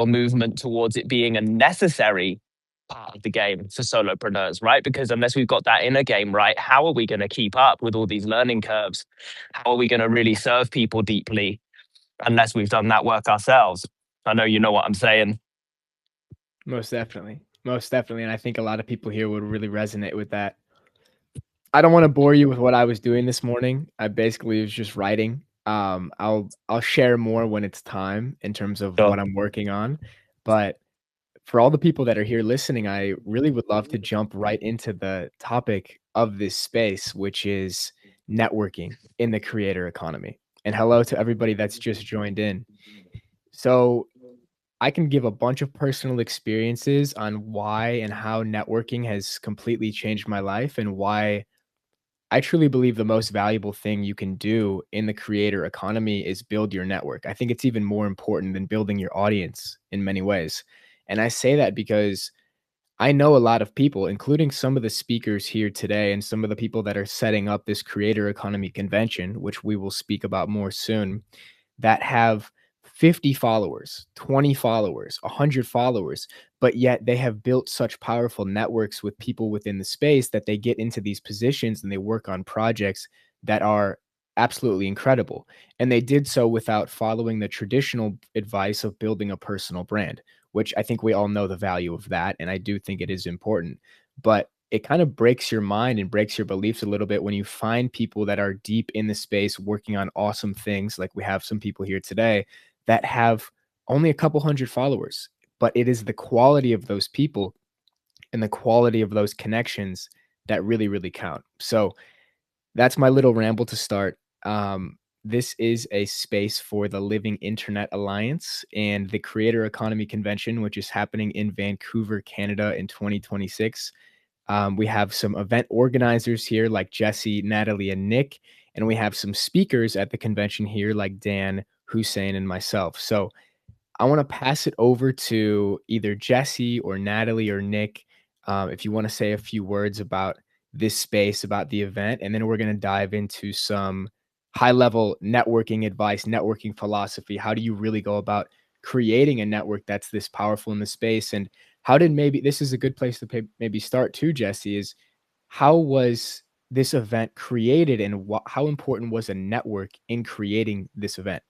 a movement towards it being a necessary part of the game for solopreneurs, right? Because unless we've got that inner game right, how are we going to keep up with all these learning curves? How are we going to really serve people deeply unless we've done that work ourselves? I know you know what I'm saying. Most definitely. Most definitely. And I think a lot of people here would really resonate with that. I don't want to bore you with what I was doing this morning. I basically was just writing. I'll share more when it's time in terms of Sure. what I'm working on. But for all the people that are here listening, I really would love to jump right into the topic of this space, which is networking in the creator economy. And hello to everybody that's just joined in. So I can give a bunch of personal experiences on why and how networking has completely changed my life and why I truly believe the most valuable thing you can do in the creator economy is build your network. I think it's even more important than building your audience in many ways. And I say that because I know a lot of people, including some of the speakers here today and some of the people that are setting up this creator economy convention, which we will speak about more soon, that have 50 followers, 20 followers, 100 followers, but yet they have built such powerful networks with people within the space that they get into these positions and they work on projects that are absolutely incredible. And they did so without following the traditional advice of building a personal brand, which I think we all know the value of that. And I do think it is important. But it kind of breaks your mind and breaks your beliefs a little bit when you find people that are deep in the space working on awesome things, like we have some people here today that have only a couple hundred followers, but it is the quality of those people and the quality of those connections that really, really count. So that's my little ramble to start. This is a space for the Living Internet Alliance and the Creator Economy Convention, which is happening in Vancouver, Canada in 2026. We have some event organizers here like Jesse, Natalie, and Nick, and we have some speakers at the convention here like Dan, Hussain, and myself. So I want to pass it over to either Jesse or Natalie or Nick if you want to say a few words about this space, about the event, and then we're going to dive into some high level networking advice, networking philosophy. How do you really go about creating a network that's this powerful in the space? And how did maybe this is a good place to maybe start too, Jesse, is how was this event created and how important was a network in creating this event?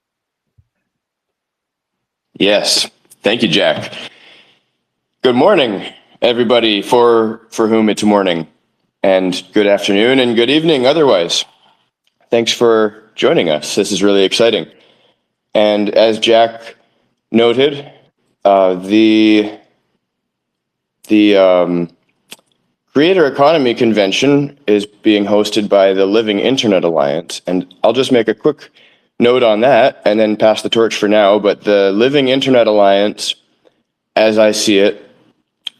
Yes. Thank you, Jack. Good morning, everybody, for whom it's morning, and good afternoon and good evening otherwise. Thanks for joining us. This is really exciting. And as Jack noted, the Creator Economy Convention is being hosted by the Living Internet Alliance, and I'll just make a quick note on that and then pass the torch for now. But the Living Internet Alliance, as I see it,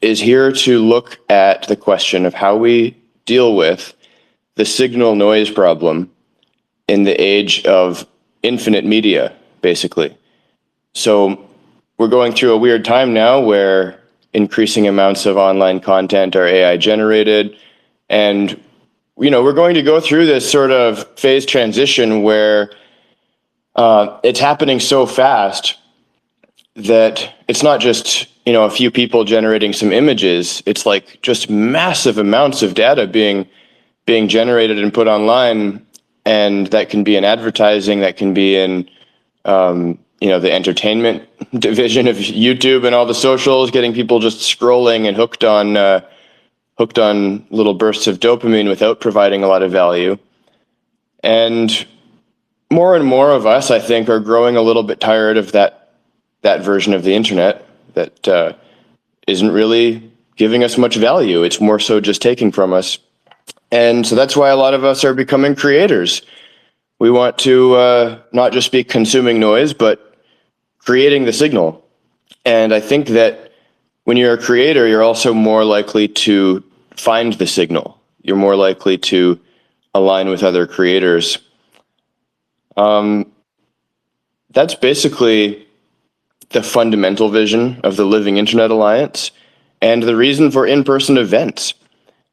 is here to look at the question of how we deal with the signal noise problem in the age of infinite media, basically. So we're going through a weird time now where increasing amounts of online content are AI generated. And, we're going to go through this sort of phase transition where it's happening so fast that it's not just, a few people generating some images. It's like just massive amounts of data being generated and put online. And that can be in advertising, that can be in, the entertainment division of YouTube and all the socials, getting people just scrolling and hooked on little bursts of dopamine without providing a lot of value. And more of us, I think, are growing a little bit tired of that version of the internet that isn't really giving us much value. It's more so just taking from us. And so that's why a lot of us are becoming creators. We want to not just be consuming noise, but creating the signal. And I think that when you're a creator, you're also more likely to find the signal. You're more likely to align with other creators. That's basically the fundamental vision of the Living Internet Alliance. And the reason for in-person events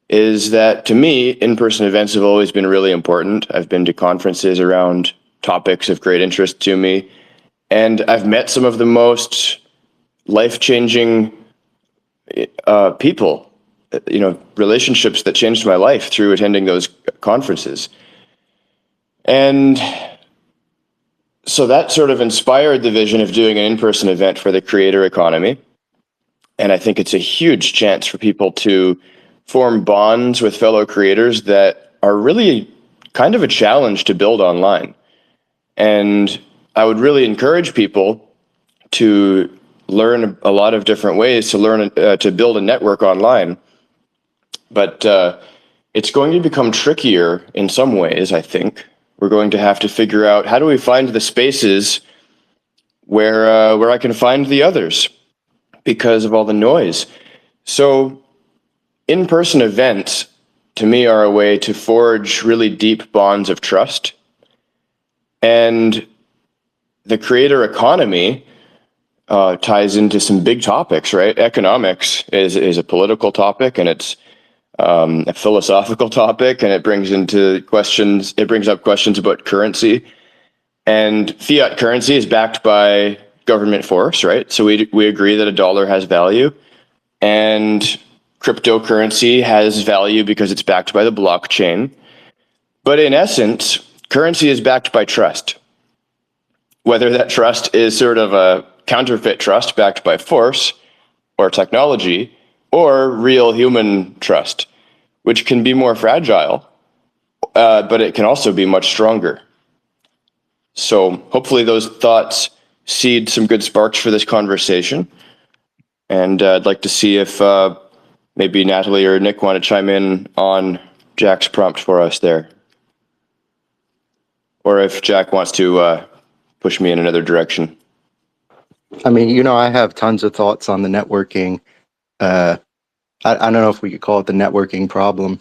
is that, to me, in-person events have always been really important. I've been to conferences around topics of great interest to me, and I've met some of the most life-changing people, relationships that changed my life through attending those conferences. And so that sort of inspired the vision of doing an in-person event for the creator economy. And I think it's a huge chance for people to form bonds with fellow creators that are really kind of a challenge to build online. And I would really encourage people to learn a lot of different ways to build a network online. But it's going to become trickier in some ways, I think. We're going to have to figure out, how do we find the spaces where I can find the others because of all the noise. So in-person events, to me, are a way to forge really deep bonds of trust. And the creator economy ties into some big topics, right? Economics is a political topic, and it's a philosophical topic, and it brings up questions about currency. And fiat currency is backed by government force, right? So we agree that a dollar has value, and cryptocurrency has value because it's backed by the blockchain. But in essence, currency is backed by trust. Whether that trust is sort of a counterfeit trust backed by force or technology, or real human trust, which can be more fragile, but it can also be much stronger. So hopefully those thoughts seed some good sparks for this conversation. And I'd like to see if maybe Nathalie or Nick want to chime in on Jack's prompt for us there. Or if Jack wants to push me in another direction. I mean, I have tons of thoughts on the networking. I don't know if we could call it the networking problem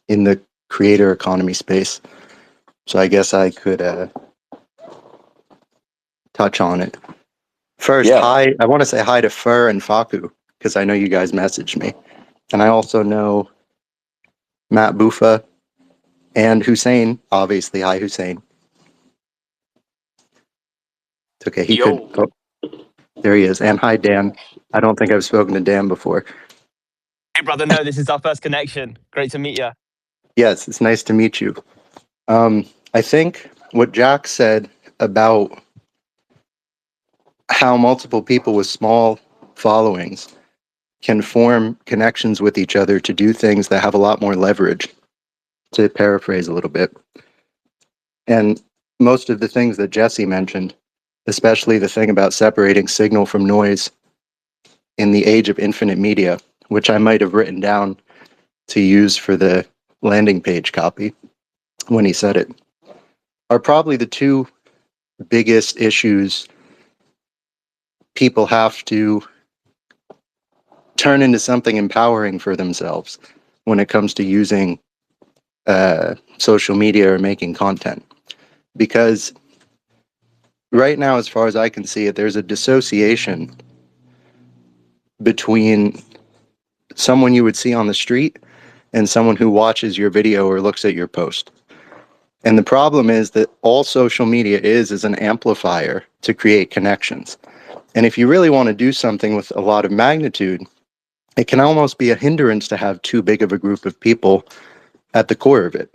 in the creator economy space. So I guess I could touch on it. First, Yeah. hi. I want to say hi to Fur and Faku, because I know you guys messaged me. And I also know Matt Bufa and Hussain. Obviously, hi, Hussain. It's okay. He could. Oh, there he is. And hi, Dan. I don't think I've spoken to Dan before. Hey, brother. No, this is our first connection. Great to meet you. Yes, it's nice to meet you. I think what Jack said about how multiple people with small followings can form connections with each other to do things that have a lot more leverage, to paraphrase a little bit. And most of the things that Jesse mentioned, especially the thing about separating signal from noise in the age of infinite media, which I might have written down to use for the landing page copy when he said it, are probably the two biggest issues people have to turn into something empowering for themselves when it comes to using social media or making content. Because right now, as far as I can see it, there's a dissociation between someone you would see on the street and someone who watches your video or looks at your post. And the problem is that all social media is an amplifier to create connections. And if you really want to do something with a lot of magnitude, it can almost be a hindrance to have too big of a group of people at the core of it.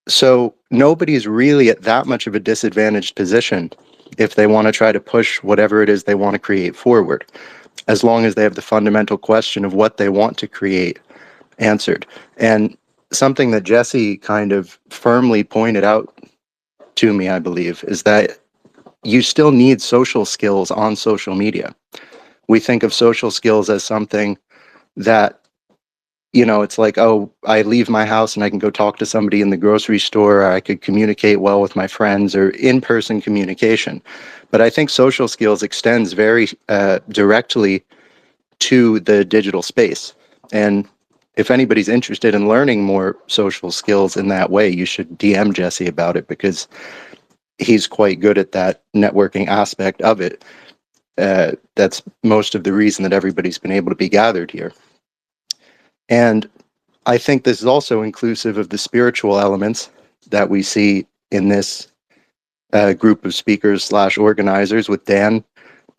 So nobody's really at that much of a disadvantaged position if they want to try to push whatever it is they want to create forward, as long as they have the fundamental question of what they want to create answered. And something that Jesse kind of firmly pointed out to me, I believe, is that you still need social skills on social media. We think of social skills as something that, it's like, oh, I leave my house and I can go talk to somebody in the grocery store, or I could communicate well with my friends, or in-person communication. But I think social skills extends very directly to the digital space. And if anybody's interested in learning more social skills in that way, you should DM Jesse about it, because he's quite good at that networking aspect of it. That's most of the reason that everybody's been able to be gathered here. And I think this is also inclusive of the spiritual elements that we see in this group of speakers / organizers with Dan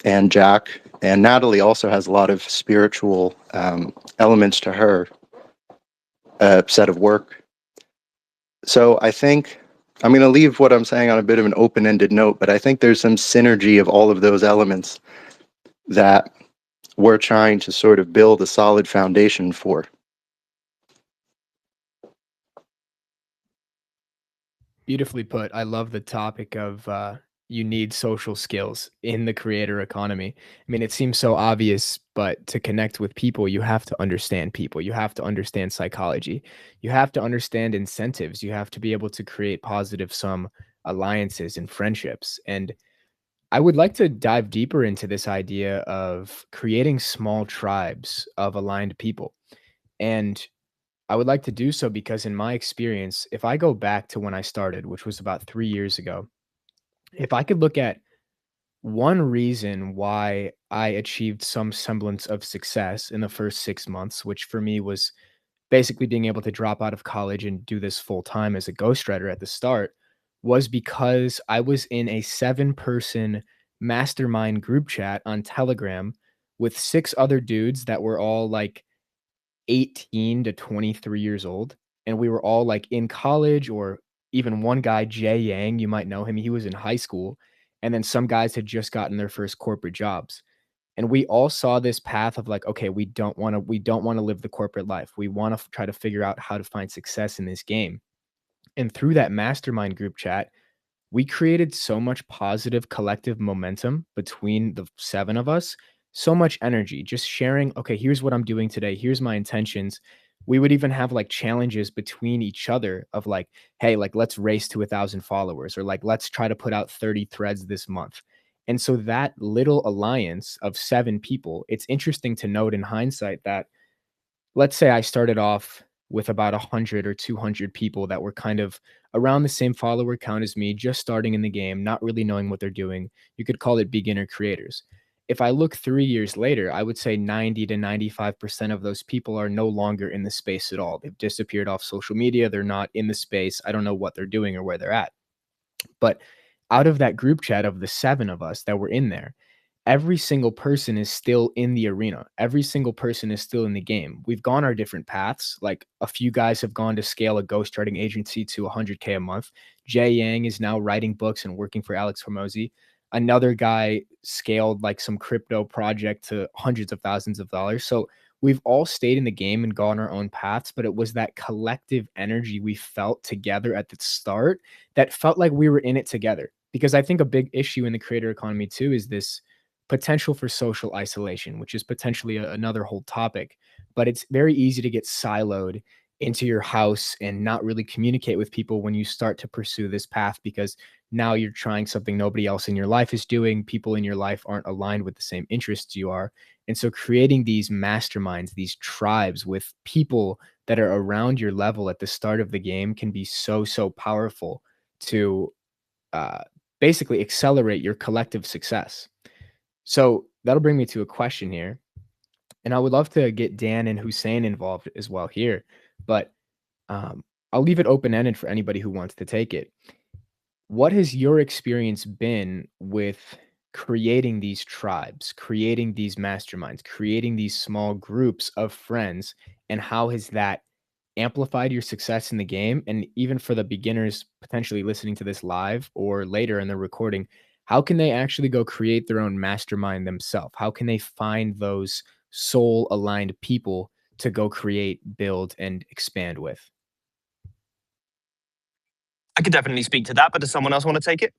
and Jack And Nathalie also has a lot of spiritual elements to her set of work. So I think I'm going to leave what I'm saying on a bit of an open-ended note, but I think there's some synergy of all of those elements that we're trying to sort of build a solid foundation for. Beautifully put. I love the topic of you need social skills in the creator economy. I mean, it seems so obvious, but to connect with people, you have to understand people. You have to understand psychology. You have to understand incentives. You have to be able to create positive sum alliances and friendships. And I would like to dive deeper into this idea of creating small tribes of aligned people. And I would like to do so because, in my experience, if I go back to when I started, which was about 3 years ago, if I could look at one reason why I achieved some semblance of success in the first 6 months, which for me was basically being able to drop out of college and do this full time as a ghostwriter at the start, was because I was in a 7-person mastermind group chat on Telegram with 6 other dudes that were all like 18 to 23 years old, and we were all, like, in college, or even one guy, Jay Yang, you might know him, he was in high school, and then some guys had just gotten their first corporate jobs, and we all saw this path of, like, "Okay, we don't wanna live the corporate life. We wanna try to figure out how to find success in this game." And through that mastermind group chat, we created so much positive collective momentum between the 7 of us, so much energy, just sharing, "Okay, here's what I'm doing today. Here's my intentions." We would even have, like, challenges between each other of, like, "Hey, like, let's race to 1,000 followers," or, like, "Let's try to put out 30 threads this month." And so that little alliance of 7 people, it's interesting to note in hindsight that, let's say I started off with about 100 or 200 people that were kind of around the same follower count as me, just starting in the game, not really knowing what they're doing. You could call it beginner creators. If I look 3 years later, I would say 90 to 95% of those people are no longer in the space at all. They've disappeared off social media. They're not in the space. I don't know what they're doing or where they're at. But out of that group chat of the 7 of us that were in there, every single person is still in the arena. Every single person is still in the game. We've gone our different paths. Like, a few guys have gone to scale a ghostwriting agency to 100K a month. Jay Yang is now writing books and working for Alex Hormozy. Another guy scaled like some crypto project to hundreds of thousands of dollars. So we've all stayed in the game and gone our own paths, but it was that collective energy we felt together at the start that felt like we were in it together. Because I think a big issue in the creator economy too is this potential for social isolation, which is potentially another whole topic. But it's very easy to get siloed into your house and not really communicate with people when you start to pursue this path, because now you're trying something nobody else in your life is doing. People in your life aren't aligned with the same interests you are. And so creating these masterminds, these tribes with people that are around your level at the start of the game can be so, so powerful to uh, basically accelerate your collective success. So that'll bring me to a question here. And I would love to get Dan and Hussain involved as well here, but I'll leave it open ended for anybody who wants to take it. What has your experience been with creating these tribes, creating these masterminds, creating these small groups of friends, and how has that amplified your success in the game? And even for the beginners potentially listening to this live or later in the recording, how can they actually go create their own mastermind themselves? How can they find those soul aligned people to go create, build, and expand with? I could definitely speak to that, but does someone else want to take it?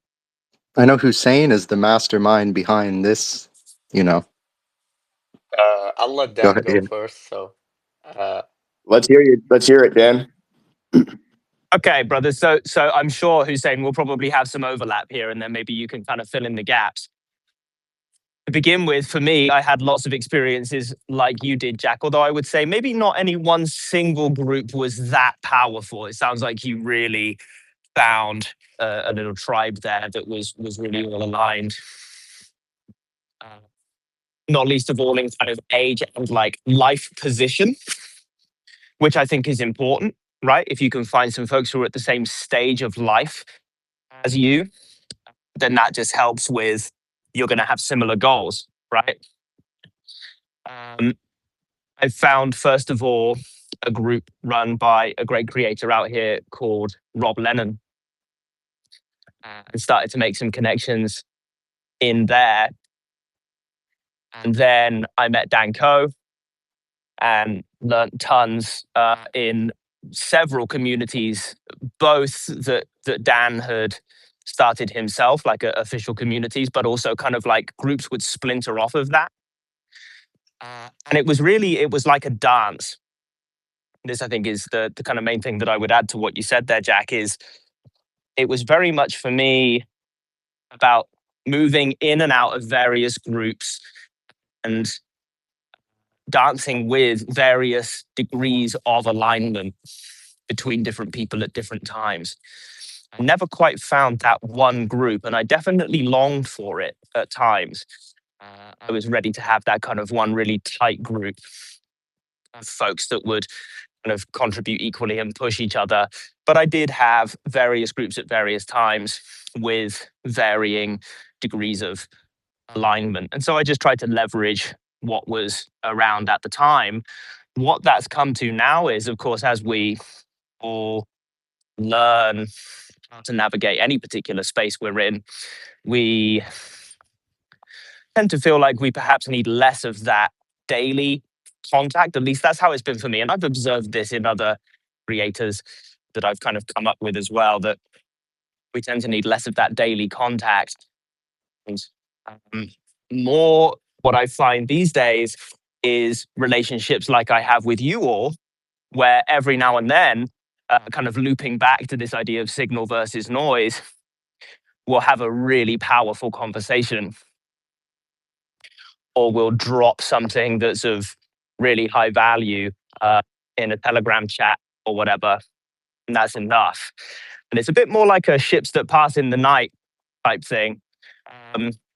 I know Hussein is the mastermind behind this, you know. I'll let Go Dan go ahead. first. So, uh, Let's hear you. Let's hear it, Dan. Okay, brothers. So I'm sure Hussein will probably have some overlap here, and then maybe you can kind of fill in the gaps. To begin with, for me, I had lots of experiences like you did, Jack, although I would say maybe not any one single group was that powerful. It sounds like you really found a little tribe there that was really all aligned. Not least of all in kind of age and like life position, which I think is important, right? If you can find some folks who are at the same stage of life as you, then that just helps with you're going to have similar goals, right? I found, first of all, a group run by a great creator out here called Rob Lennon, and started to make some connections in there. And then I met Dan Coe and learned tons in several communities, both that Dan had started himself, like official communities, but also kind of like groups would splinter off of that. And it was like a dance. This, I think, is the kind of main thing that I would add to what you said there, Jack, is it was very much for me about moving in and out of various groups and dancing with various degrees of alignment between different people at different times. I never quite found that one group, and I definitely longed for it at times. I was ready to have that kind of one really tight group of folks that would kind of contribute equally and push each other. But I did have various groups at various times with varying degrees of alignment. And so I just tried to leverage what was around at the time. What that's come to now is, of course, as we all learn how to navigate any particular space we're in, we tend to feel like we perhaps need less of that daily contact. At least that's how it's been for me. And I've observed this in other creators that I've kind of come up with as well, that we tend to need less of that daily contact. And more what I find these days is relationships like I have with you all, where every now and then, kind of looping back to this idea of signal versus noise, we'll have a really powerful conversation, or we'll drop something that's of really high value in a Telegram chat or whatever, and that's enough. And it's a bit more like a ships that pass in the night type thing.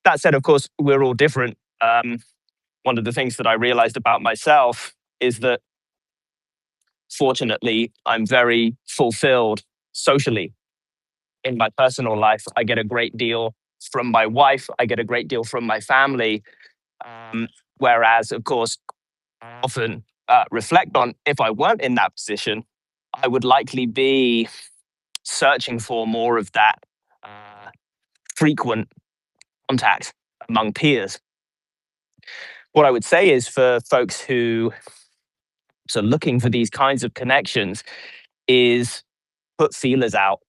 That said, of course, we're all different. One of the things that I realized about myself is that, fortunately, I'm very fulfilled socially. In my personal life, I get a great deal from my wife. I get a great deal from my family. Whereas, of course, I often reflect on, if I weren't in that position, I would likely be searching for more of that frequent contact among peers. What I would say is, for folks who are looking for these kinds of connections, is put feelers out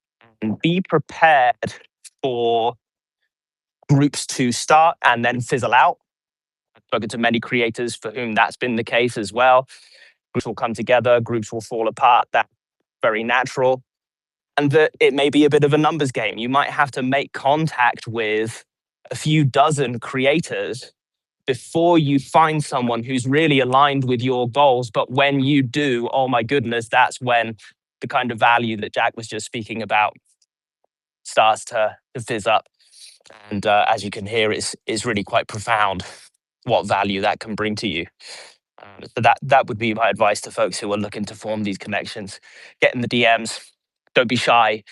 and be prepared for groups to start and then fizzle out. I've spoken to many creators for whom that's been the case as well. Groups will come together, groups will fall apart. That's very natural. And that it may be a bit of a numbers game. You might have to make contact with a few dozen creators before you find someone who's really aligned with your goals. But when you do, oh my goodness, that's when the kind of value that Jack was just speaking about starts to fizz up. And as you can hear, it's really quite profound what value that can bring to you. So that would be my advice to folks who are looking to form these connections. Get in the DMs, don't be shy,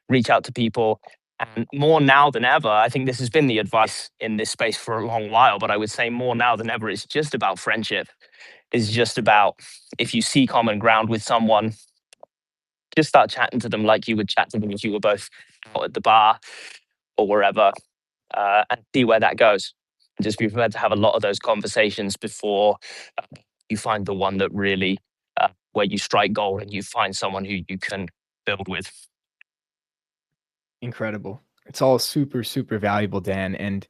reach out to people. And more now than ever, I think this has been the advice in this space for a long while, but I would say more now than ever, it's just about friendship. It's just about, if you see common ground with someone, just start chatting to them like you would chat to them if you were both out at the bar or wherever, and see where that goes. And just be prepared to have a lot of those conversations before you find the one that really, where you strike gold and you find someone who you can build with. Incredible. It's all super, super valuable, Dan. And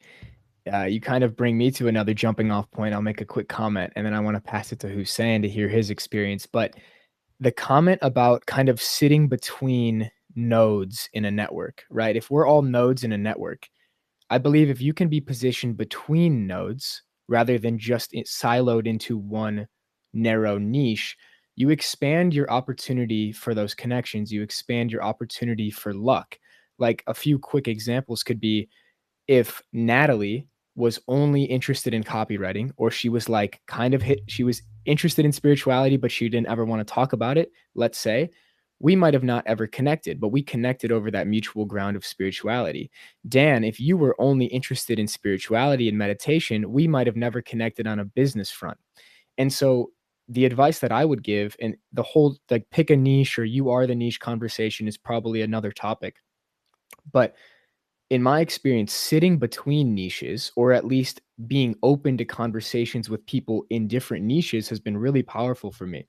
you kind of bring me to another jumping off point. I'll make a quick comment, and then I want to pass it to Hussain to hear his experience. But the comment about kind of sitting between nodes in a network, right? If we're all nodes in a network, I believe if you can be positioned between nodes rather than just siloed into one narrow niche, you expand your opportunity for those connections. You expand your opportunity for luck. Like, a few quick examples could be, if Nathalie was only interested in copywriting, or she was like she was interested in spirituality, but she didn't ever want to talk about it, let's say, we might have not ever connected, but we connected over that mutual ground of spirituality. Dan, if you were only interested in spirituality and meditation, we might have never connected on a business front. And so the advice that I would give, and the whole like pick a niche or you are the niche conversation is probably another topic. But in my experience, sitting between niches, or at least being open to conversations with people in different niches, has been really powerful for me.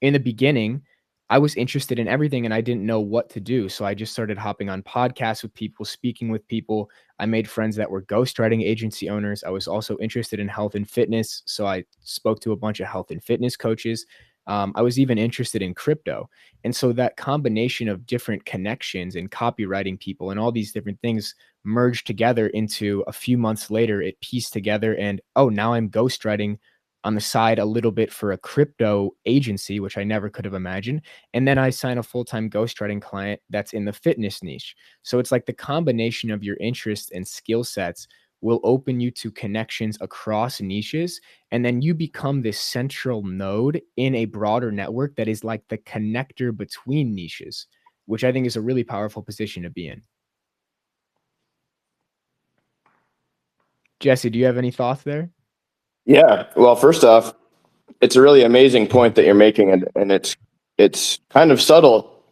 In the beginning, I was interested in everything and I didn't know what to do. So I just started hopping on podcasts with people, speaking with people. I made friends that were ghostwriting agency owners. I was also interested in health and fitness. So I spoke to a bunch of health and fitness coaches. I was even interested in crypto. And so that combination of different connections and copywriting people and all these different things merged together into a few months later, it pieced together. And oh, now I'm ghostwriting on the side a little bit for a crypto agency, which I never could have imagined. And then I sign a full-time ghostwriting client that's in the fitness niche. So it's like the combination of your interests and skill sets will open you to connections across niches. And then you become this central node in a broader network that is like the connector between niches, which I think is a really powerful position to be in. Jesse, do you have any thoughts there? Yeah. Well, first off, it's a really amazing point that you're making, and it's kind of subtle,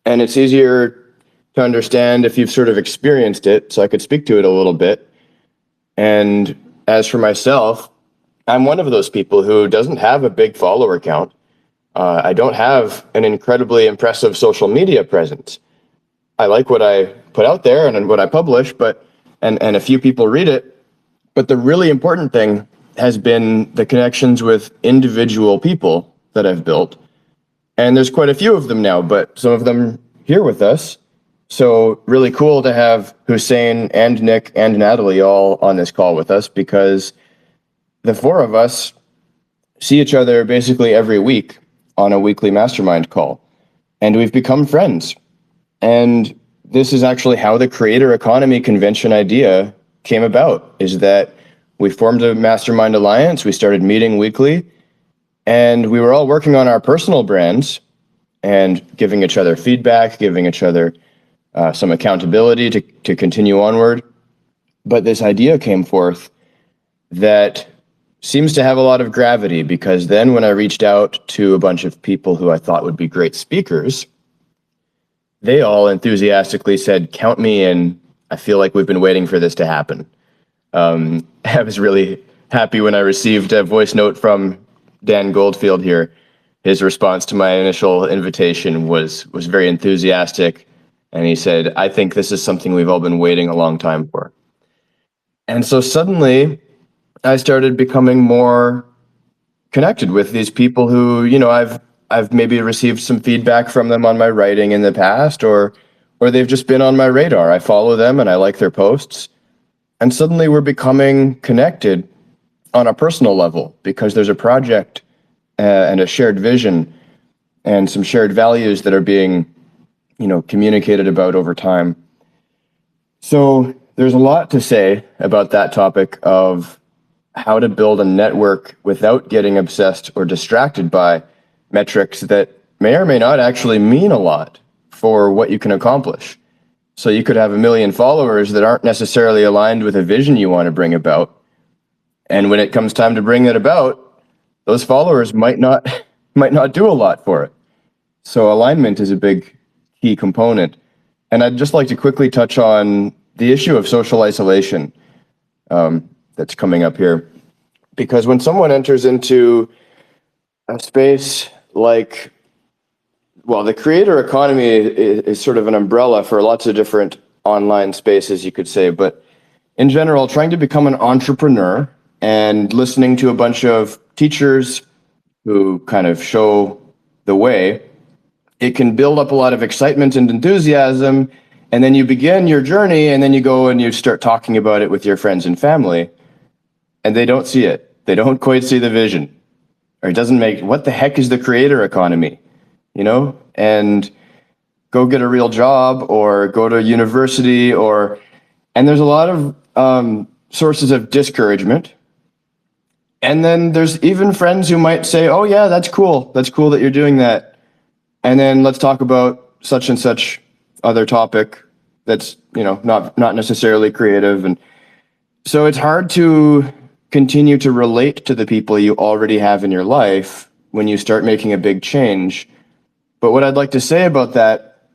and it's easier to understand if you've sort of experienced it. So I could speak to it a little bit. And as for myself, I'm one of those people who doesn't have a big follower count. I don't have an incredibly impressive social media presence. I like what I put out there and what I publish, and a few people read it. But the really important thing has been the connections with individual people that I've built. And there's quite a few of them now, but some of them here with us. So really cool to have Hussain and Nick and Nathalie all on this call with us, because the four of us see each other basically every week on a weekly mastermind call. And we've become friends. And this is actually how the creator economy convention idea came about, is that we formed a mastermind alliance. We started meeting weekly, and we were all working on our personal brands and giving each other feedback, giving each other some accountability to continue onward. But this idea came forth that seems to have a lot of gravity, because then when I reached out to a bunch of people who I thought would be great speakers, they all enthusiastically said, "Count me in. I feel like we've been waiting for this to happen." I was really happy when I received a voice note from Dan Goldfield here. His response to my initial invitation was very enthusiastic. And he said, "I think this is something we've all been waiting a long time for." And so suddenly I started becoming more connected with these people who, I've maybe received some feedback from them on my writing in the past, or they've just been on my radar. I follow them and I like their posts. And suddenly we're becoming connected on a personal level, because there's a project and a shared vision and some shared values that are being, communicated about over time. So there's a lot to say about that topic of how to build a network without getting obsessed or distracted by metrics that may or may not actually mean a lot for what you can accomplish. So you could have 1 million followers that aren't necessarily aligned with a vision you want to bring about. And when it comes time to bring it about, those followers might not do a lot for it. So alignment is a big key component. And I'd just like to quickly touch on the issue of social isolation that's coming up here. Because when someone enters into a space like, the creator economy is sort of an umbrella for lots of different online spaces, you could say. But in general, trying to become an entrepreneur and listening to a bunch of teachers who kind of show the way, it can build up a lot of excitement and enthusiasm. And then you begin your journey, and then you go and you start talking about it with your friends and family, and they don't see it. They don't quite see the vision. Or it doesn't make, what the heck is the creator economy? And go get a real job or go to university, and there's a lot of sources of discouragement. And then there's even friends who might say, "Oh yeah, that's cool. That's cool that you're doing that." and then let's talk about such and such other topic that's, not necessarily creative. And so it's hard to continue to relate to the people you already have in your life when you start making a big change. But what I'd like to say about that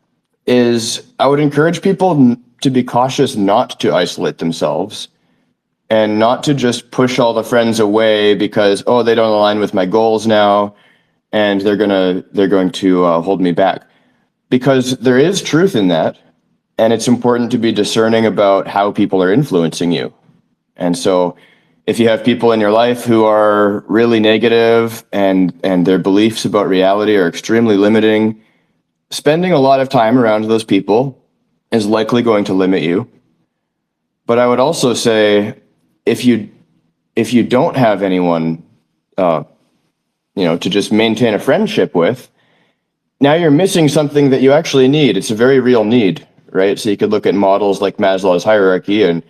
is I would encourage people to be cautious not to isolate themselves and not to just push all the friends away because, oh, they don't align with my goals now and they're going to hold me back. Because there is truth in that, and it's important to be discerning about how people are influencing you. And so if you have people in your life who are really negative and their beliefs about reality are extremely limiting, spending a lot of time around those people is likely going to limit you. But I would also say if you don't have anyone to just maintain a friendship with, now you're missing something that you actually need. It's a very real need, right? So you could look at models like Maslow's hierarchy and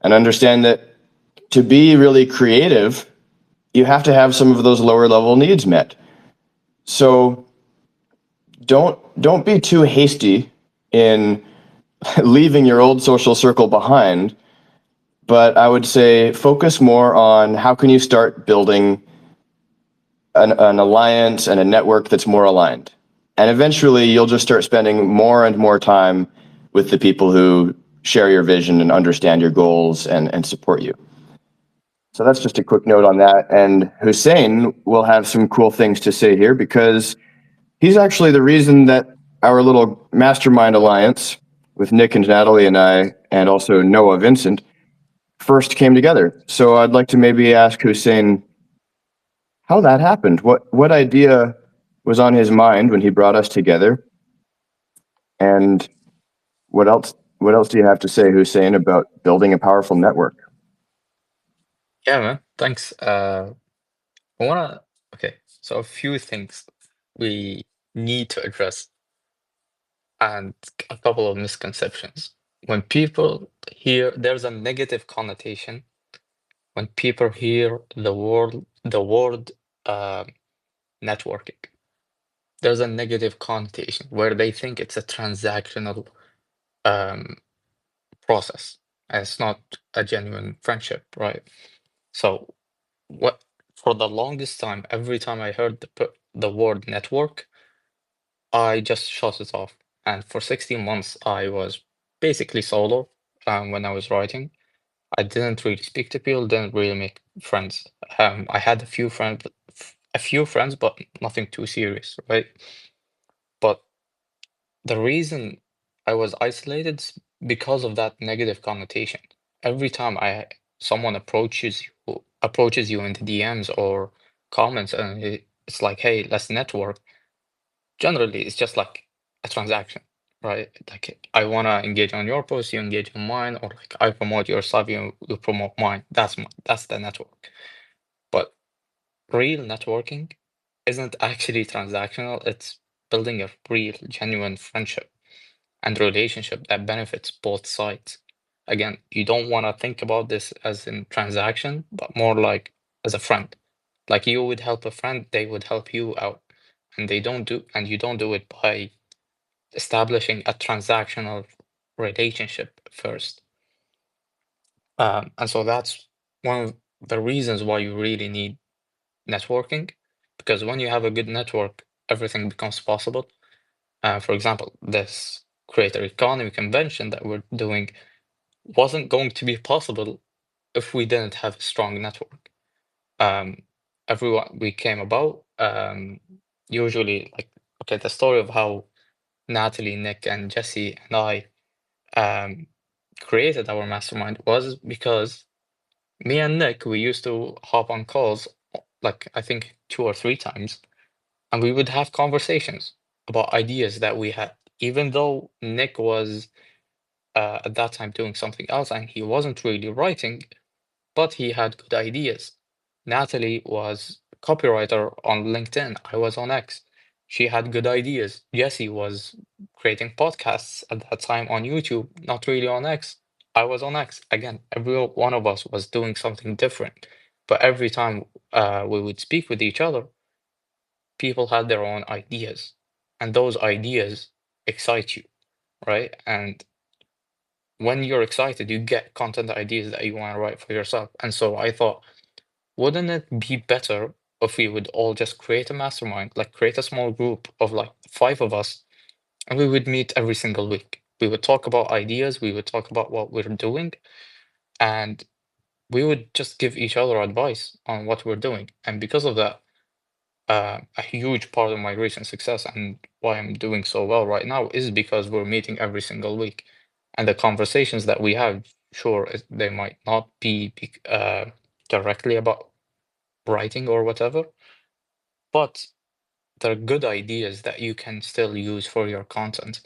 understand that to be really creative, you have to have some of those lower level needs met. So don't be too hasty in leaving your old social circle behind, but I would say focus more on how can you start building an alliance and a network that's more aligned. And eventually you'll just start spending more and more time with the people who share your vision and understand your goals and support you. So that's just a quick note on that. And Hussain will have some cool things to say here because he's actually the reason that our little mastermind alliance with Nick and Natalie and I, and also Noah Vincent, first came together. So I'd like to maybe ask Hussain how that happened. What idea was on his mind when he brought us together? And what else do you have to say, Hussain, about building a powerful network? Yeah, man. Thanks. Okay, so a few things we need to address and a couple of misconceptions. When people hear there's a negative connotation when people hear the word networking. There's a negative connotation where they think it's a transactional um, process. And it's not a genuine friendship, right? So what for the longest time, every time I heard the word network, I just shut it off. And for 16 months, I was basically solo when I was writing. I didn't really speak to people, didn't really make friends. I had a few friends, but nothing too serious, right? But the reason I was isolated is because of that negative connotation. Every time someone approaches you in the DMs or comments, and it's like, "Hey, let's network." Generally, it's just like a transaction, right? Like I wanna engage on your post, you engage on mine, or like I promote your stuff, you promote mine. That's the network. But real networking isn't actually transactional. It's building a real, genuine friendship and relationship that benefits both sides. Again, you don't want to think about this as in transaction, but more like as a friend. Like you would help a friend, they would help you out. And you don't do it by establishing a transactional relationship first. And so that's one of the reasons why you really need networking, because when you have a good network, everything becomes possible. For example, this creator economy convention that we're doing wasn't going to be possible if we didn't have a strong network. Um, everyone we came about, usually like, okay, the story of how Natalie, Nick, and Jesse and I um, created our mastermind was because me and Nick, we used to hop on calls like I think 2 or 3 times, and we would have conversations about ideas that we had, even though Nick was at that time doing something else and he wasn't really writing, but he had good ideas. Natalie was copywriter on LinkedIn. I was on X. She had good ideas. Jesse was creating podcasts at that time on YouTube, not really on X. I was on X. Again, every one of us was doing something different. But every time we would speak with each other, people had their own ideas. and those ideas excite you, right? And when you're excited, you get content ideas that you want to write for yourself. And so I thought, wouldn't it be better if we would all just create a mastermind, like create a small group of like 5 of us, and we would meet every single week. We would talk about ideas, we would talk about what we're doing, and we would just give each other advice on what we're doing. And because of that, a huge part of my recent success and why I'm doing so well right now is because we're meeting every single week. And the conversations that we have, sure, they might not be directly about writing or whatever, but they're good ideas that you can still use for your content.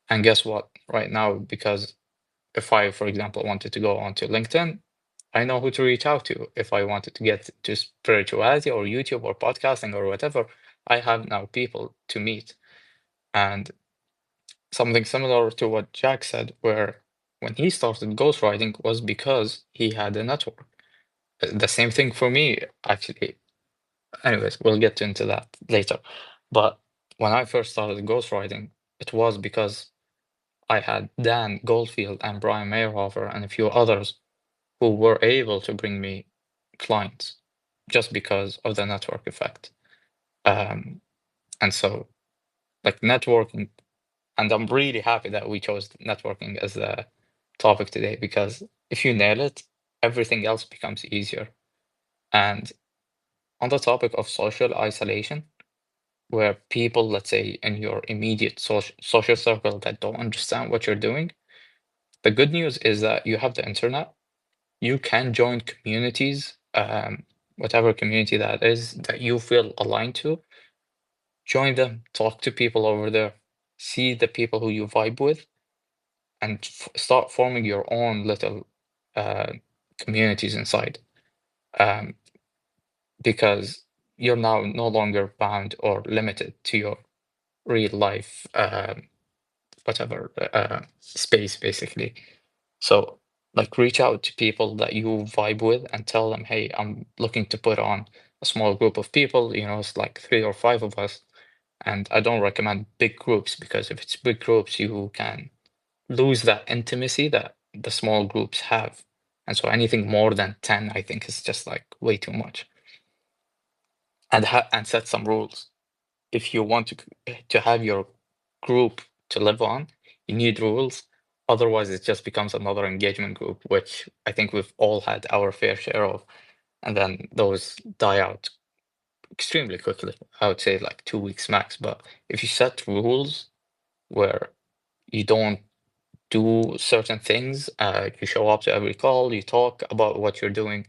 And guess what? Right now, because if I, for example, wanted to go onto LinkedIn, I know who to reach out to. If I wanted to get to spirituality or YouTube or podcasting or whatever, I have now people to meet. And something similar to what Jack said, where when he started ghostwriting was because he had a network. The same thing for me, actually. Anyways, we'll get into that later. But when I first started ghostwriting, it was because I had Dan Goldfield and Brian Mayerhofer and a few others who were able to bring me clients just because of the network effect. And so, like networking, and I'm really happy that we chose networking as the topic today, because if you nail it, everything else becomes easier. And on the topic of social isolation, where people, let's say, in your immediate social circle that don't understand what you're doing, the good news is that you have the internet. You can join communities, whatever community that is that you feel aligned to. Join them, talk to people over there, see the people who you vibe with, and start forming your own little uh, communities inside. Um, because you're now no longer bound or limited to your real life, whatever space, basically. So, like, reach out to people that you vibe with and tell them, hey, I'm looking to put on a small group of people, it's like 3 or 5 of us. And I don't recommend big groups, because if it's big groups, you can lose that intimacy that the small groups have. And so anything more than 10, I think, is just like way too much. And set some rules. If you want to have your group to live on, you need rules. Otherwise, it just becomes another engagement group, which I think we've all had our fair share of. And then those die out extremely quickly. I would say like 2 weeks max. But if you set rules where you don't do certain things, you show up to every call, you talk about what you're doing,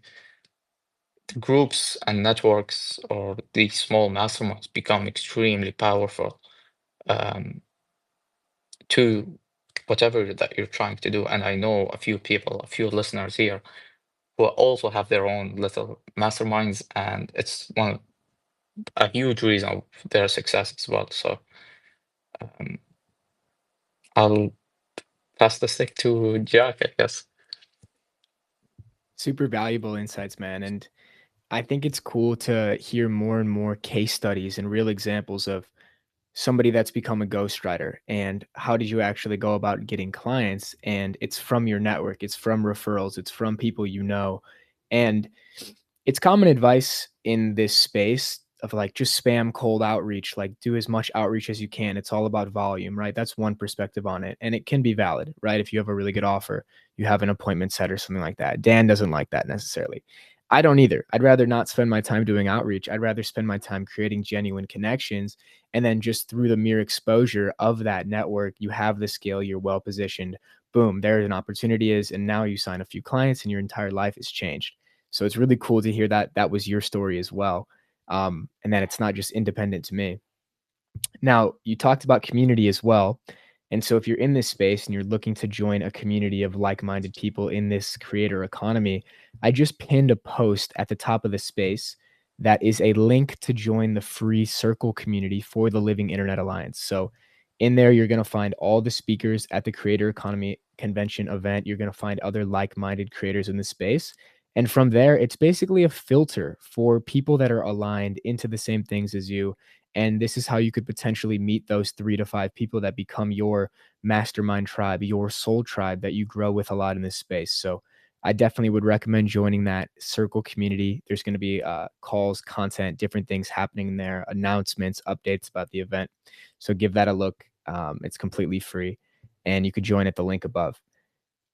the groups and networks or these small masterminds become extremely powerful. To whatever that you're trying to do. And I know a few people, a few listeners here who also have their own little masterminds, and it's a huge reason of their success as well. So I'll pass the stick to Jack, I guess. Super valuable insights, man. And I think it's cool to hear more and more case studies and real examples of somebody that's become a ghostwriter, and how did you actually go about getting clients. And it's from your network, it's from referrals, it's from people you know. And it's common advice in this space of like just spam cold outreach, like do as much outreach as you can. It's all about volume, right? That's one perspective on it. And it can be valid, right? If you have a really good offer, you have an appointment set or something like that. Dan doesn't like that necessarily. I don't either. I'd rather not spend my time doing outreach. I'd rather spend my time creating genuine connections. And then just through the mere exposure of that network, you have the skill, you're well positioned. Boom, there an opportunity is. And now you sign a few clients and your entire life has changed. So it's really cool to hear that that was your story as well. And that it's not just independent to me. Now, you talked about community as well. And so if you're in this space and you're looking to join a community of like-minded people in this creator economy, I just pinned a post at the top of the space that is a link to join the free circle community for the Living Internet Alliance. So in there, you're going to find all the speakers at the Creator Economy Convention event. You're going to find other like-minded creators in the space. And from there, it's basically a filter for people that are aligned into the same things as you. And this is how you could potentially meet those 3 to 5 people that become your mastermind tribe, your soul tribe that you grow with a lot in this space. So I definitely would recommend joining that circle community. There's going to be calls, content, different things happening in there, announcements, updates about the event. So give that a look. It's completely free, and you could join at the link above.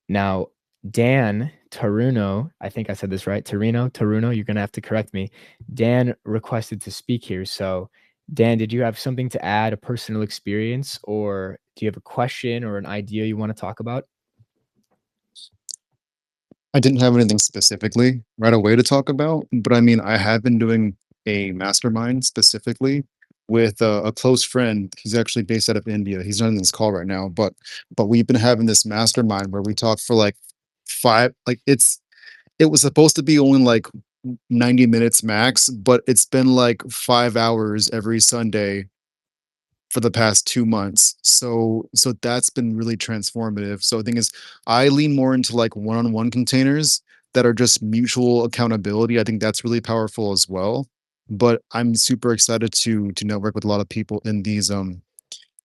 Now, Dan Taruno, I think I said this right. Taruno, you're gonna have to correct me. Dan requested to speak here. So, Dan, did you have something to add, a personal experience, or do you have a question or an idea you want to talk about? I didn't have anything specifically right away to talk about, but I mean, I have been doing a mastermind specifically with a close friend. He's actually based out of India. He's not in this call right now, but we've been having this mastermind where we talk for like it was supposed to be only like 90 minutes max, but it's been like 5 hours every Sunday for the past 2 months. So that's been really transformative. So the thing is, I lean more into like one-on-one containers that are just mutual accountability. I think that's really powerful as well. But I'm super excited to network with a lot of people in these in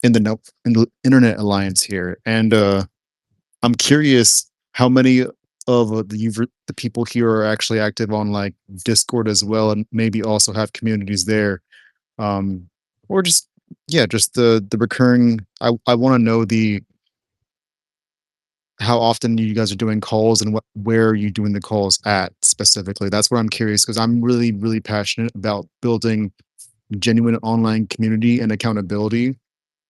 the internet alliance here. And I'm curious how many of the people here are actually active on like Discord as well, and maybe also have communities there, um, or just yeah, just the recurring. I want to know the how often you guys are doing calls and where are you doing the calls at specifically. That's what I'm curious because I'm really passionate about building genuine online community and accountability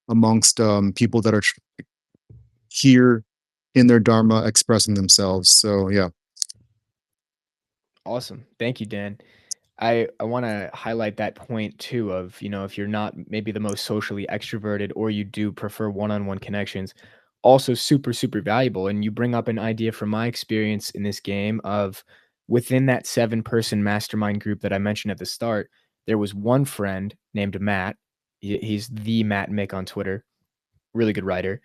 amongst people that are here in their dharma expressing themselves. So yeah. Awesome. Thank you, Dan. I want to highlight that point too of, if you're not maybe the most socially extroverted or you do prefer one-on-one connections, also super valuable. And you bring up an idea from my experience in this game of within that 7-person mastermind group that I mentioned at the start, there was one friend named Matt. He's the Matt Mick on Twitter, really good writer.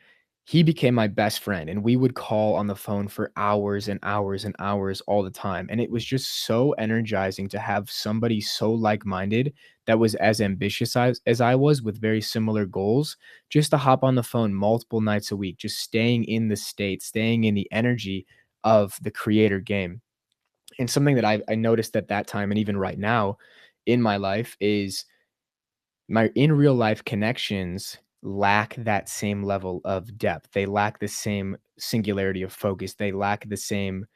He became my best friend, and we would call on the phone for hours and hours and hours all the time. And it was just so energizing to have somebody so like-minded that was as ambitious as I was with very similar goals, just to hop on the phone multiple nights a week, just staying in the state, staying in the energy of the creator game. And something that I noticed at that time, and even right now in my life, is my in real life connections lack that same level of depth. They lack the same singularity of focus. They lack the same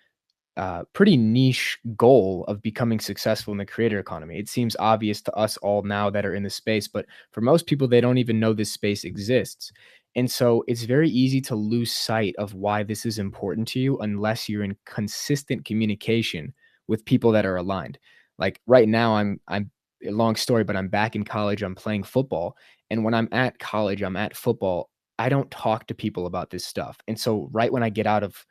pretty niche goal of becoming successful in the creator economy. It seems obvious to us all now that are in the space, but for most people, they don't even know this space exists. And so it's very easy to lose sight of why this is important to you unless you're in consistent communication with people that are aligned. Like right now, I'm a long story, but I'm back in college. I'm playing football. And when I'm at college, I'm at football. I don't talk to people about this stuff. And so right when I get out of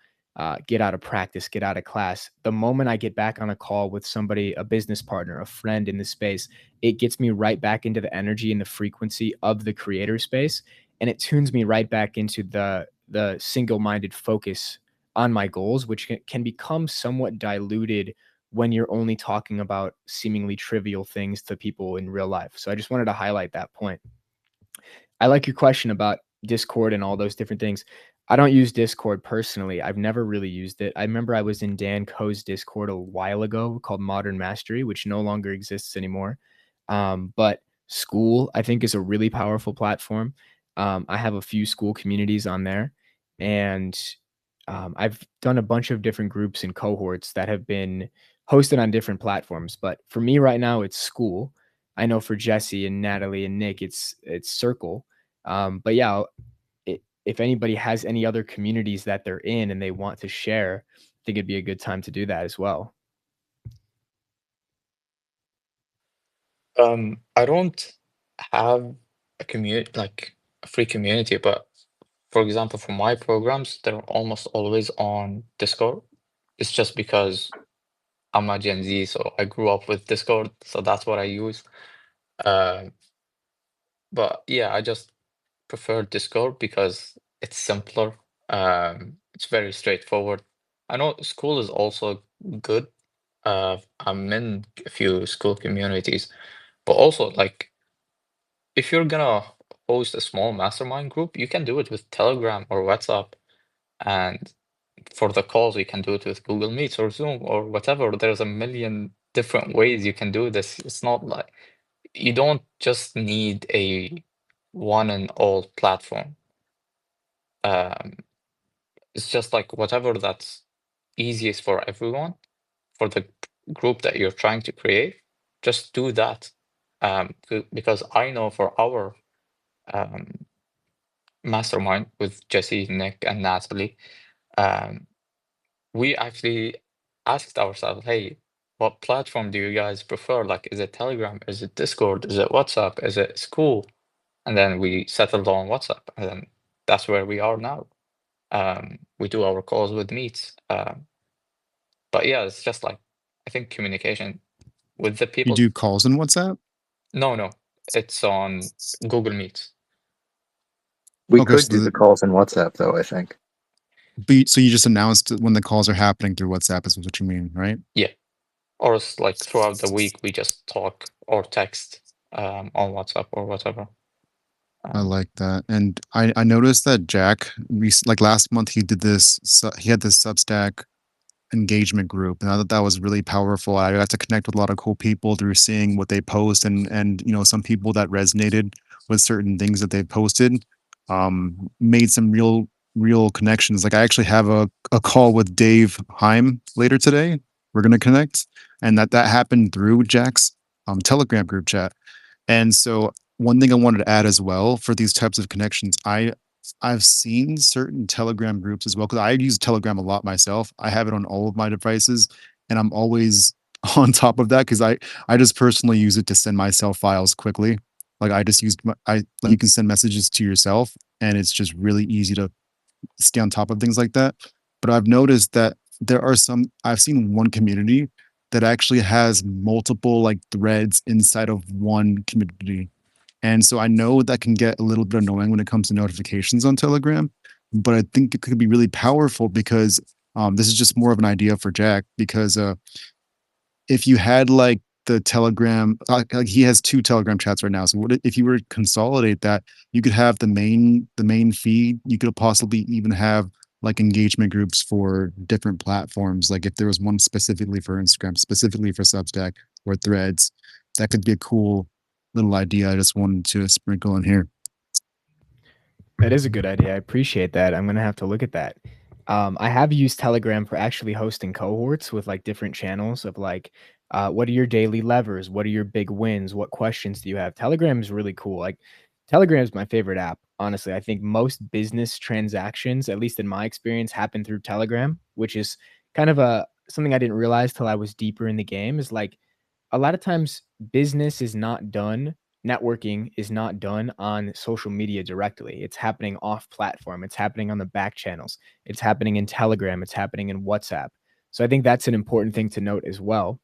practice, get out of class. The moment I get back on a call with somebody, a business partner, a friend in the space, it gets me right back into the energy and the frequency of the creator space. And it tunes me right back into the single-minded focus on my goals, which can become somewhat diluted when you're only talking about seemingly trivial things to people in real life. So I just wanted to highlight that point. I like your question about Discord and all those different things. I don't use Discord personally. I've never really used it. I remember I was in Dan Coe's Discord a while ago called Modern Mastery, which no longer exists anymore. But School, I think, is a really powerful platform. I have a few school communities on there, and I've done a bunch of different groups and cohorts that have been hosted on different platforms. But for me right now, it's School. I know for Jesse and Natalie and Nick, it's Circle. But yeah, if anybody has any other communities that they're in and they want to share, I think it'd be a good time to do that as well. I don't have a community like a free community, but for example, for my programs, they're almost always on Discord. It's just because I'm a Gen Z, so I grew up with Discord, so that's what I use. Uh, but yeah, I just prefer Discord because it's simpler. It's very straightforward. I know School is also good, I'm in a few school communities, but also like if you're gonna host a small mastermind group, you can do it with Telegram or WhatsApp, and for the calls, you can do it with Google Meets or Zoom or whatever. There's a million different ways you can do this. It's not like you don't just need a one and all platform. It's just like whatever that's easiest for everyone, for the group that you're trying to create, just do that. Because I know for our um, mastermind with Jesse, Nick, and Natalie, we actually asked ourselves, hey, what platform do you guys prefer? Like, is it Telegram? Is it Discord? Is it WhatsApp? Is it school? And then we settled on WhatsApp, and then that's where we are now. We do our calls with Meets. But yeah, it's just like, I think communication with the You people. do calls in WhatsApp? No, it's on Google Meets. We Okay, could so do the calls in WhatsApp, though, I think. so you just announced when the calls are happening through WhatsApp is what you mean, right? Yeah. Or it's like throughout the week, we just talk or text on WhatsApp or whatever. I like that. And I noticed that Jack, like last month, he did this, he had this Substack engagement group, and I thought that was really powerful. I got to connect with a lot of cool people through seeing what they post, and you know, some people that resonated with certain things that they posted, made some real connections. Like I actually have a call with Dave Heim later today. We're gonna connect, and that happened through Jack's Telegram group chat. And so one thing I wanted to add as well for these types of connections, I've seen certain Telegram groups as well, because I use Telegram a lot myself. I have it on all of my devices, and I'm always on top of that because I just personally use it to send myself files quickly. Like I just used like you can send messages to yourself, and it's just really easy to stay on top of things like that. But I've noticed that I've seen one community that actually has multiple like threads inside of one community. And so I know that can get a little bit annoying when it comes to notifications on Telegram, but I think it could be really powerful because this is just more of an idea for Jack. Because if you had like the Telegram, like he has 2 Telegram chats right now. So what if you were to consolidate that? You could have the main feed. You could possibly even have like engagement groups for different platforms. Like if there was one specifically for Instagram, specifically for Substack or Threads, that could be a cool little idea I just wanted to sprinkle in here. That is a good idea. I appreciate that. I'm gonna have to look at that. I have used Telegram for actually hosting cohorts with like different channels of like, what are your daily levers? What are your big wins? What questions do you have? Telegram is really cool. Like, Telegram is my favorite app. Honestly, I think most business transactions, at least in my experience, happen through Telegram, which is kind of something I didn't realize till I was deeper in the game. Is like a lot of times business is not done, networking is not done on social media directly. It's happening off platform. It's happening on the back channels. It's happening in Telegram. It's happening in WhatsApp. So I think that's an important thing to note as well.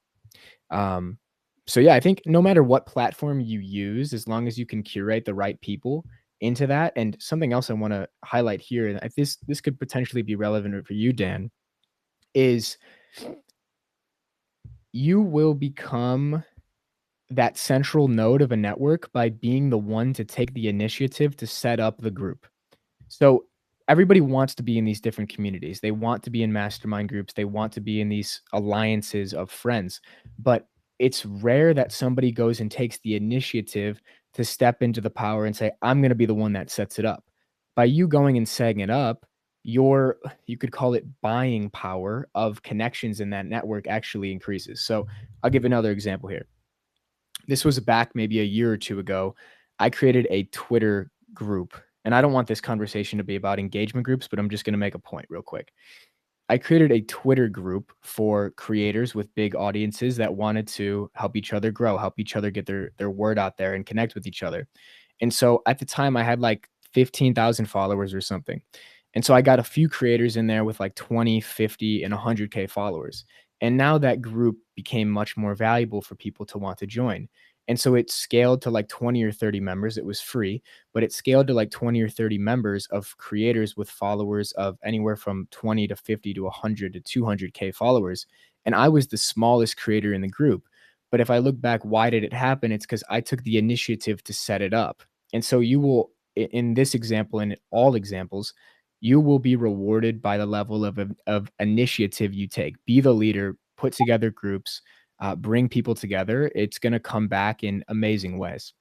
So yeah, I think no matter what platform you use, as long as you can curate the right people into that. And something else I want to highlight here, and this could potentially be relevant for you, Dan, is you will become that central node of a network by being the one to take the initiative to set up the group. So everybody wants to be in these different communities. They want to be in mastermind groups. They want to be in these alliances of friends. But it's rare that somebody goes and takes the initiative to step into the power and say, I'm going to be the one that sets it up. By you going and setting it up, you could call it buying power of connections in that network actually increases. So I'll give another example here. This was back maybe a year or two ago. I created a Twitter group, and I don't want this conversation to be about engagement groups, but I'm just going to make a point real quick. I created a Twitter group for creators with big audiences that wanted to help each other grow, help each other get their word out there and connect with each other. And so at the time I had like 15,000 followers or something. And so I got a few creators in there with like 20, 50, and 100K followers. And now that group became much more valuable for people to want to join. And so it scaled to like 20 or 30 members. It was free, but it scaled to like 20 or 30 members of creators with followers of anywhere from 20 to 50 to 100 to 200K followers. And I was the smallest creator in the group. But if I look back, why did it happen? It's because I took the initiative to set it up. And so you will, in this example and in all examples, you will be rewarded by the level of initiative you take. Be the leader, put together groups, bring people together. It's going to come back in amazing ways.